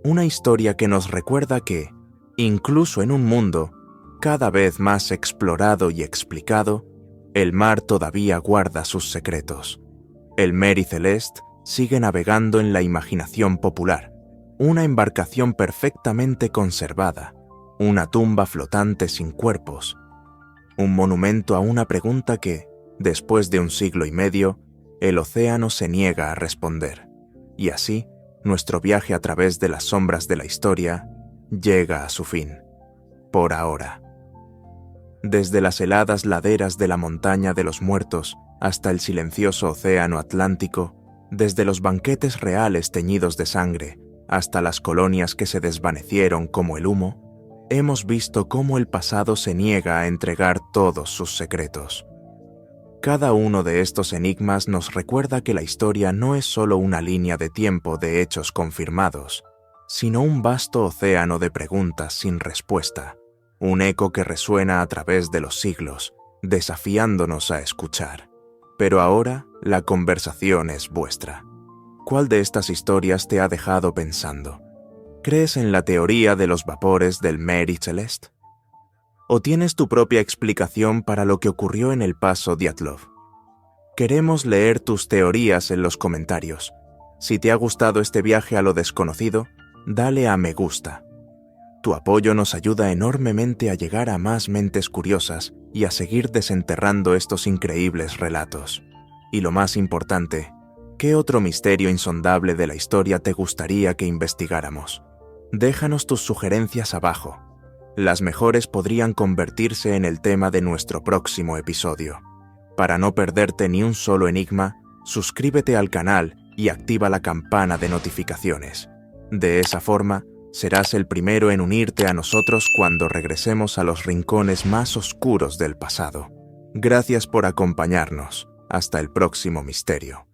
Una historia que nos recuerda que, incluso en un mundo cada vez más explorado y explicado, el mar todavía guarda sus secretos. El Mary Celeste sigue navegando en la imaginación popular, una embarcación perfectamente conservada, una tumba flotante sin cuerpos, un monumento a una pregunta que, después de un siglo y medio, el océano se niega a responder. Y así, nuestro viaje a través de las sombras de la historia llega a su fin, por ahora. Desde las heladas laderas de la montaña de los muertos hasta el silencioso océano Atlántico, desde los banquetes reales teñidos de sangre hasta las colonias que se desvanecieron como el humo, hemos visto cómo el pasado se niega a entregar todos sus secretos. Cada uno de estos enigmas nos recuerda que la historia no es solo una línea de tiempo de hechos confirmados, sino un vasto océano de preguntas sin respuesta, un eco que resuena a través de los siglos, desafiándonos a escuchar. Pero ahora la conversación es vuestra. ¿Cuál de estas historias te ha dejado pensando? ¿Crees en la teoría de los vapores del Mary Celeste? ¿O tienes tu propia explicación para lo que ocurrió en el paso Dyatlov? Queremos leer tus teorías en los comentarios. Si te ha gustado este viaje a lo desconocido, dale a me gusta. Tu apoyo nos ayuda enormemente a llegar a más mentes curiosas y a seguir desenterrando estos increíbles relatos. Y lo más importante, ¿qué otro misterio insondable de la historia te gustaría que investigáramos? Déjanos tus sugerencias abajo. Las mejores podrían convertirse en el tema de nuestro próximo episodio. Para no perderte ni un solo enigma, suscríbete al canal y activa la campana de notificaciones. De esa forma, serás el primero en unirte a nosotros cuando regresemos a los rincones más oscuros del pasado. Gracias por acompañarnos. Hasta el próximo misterio.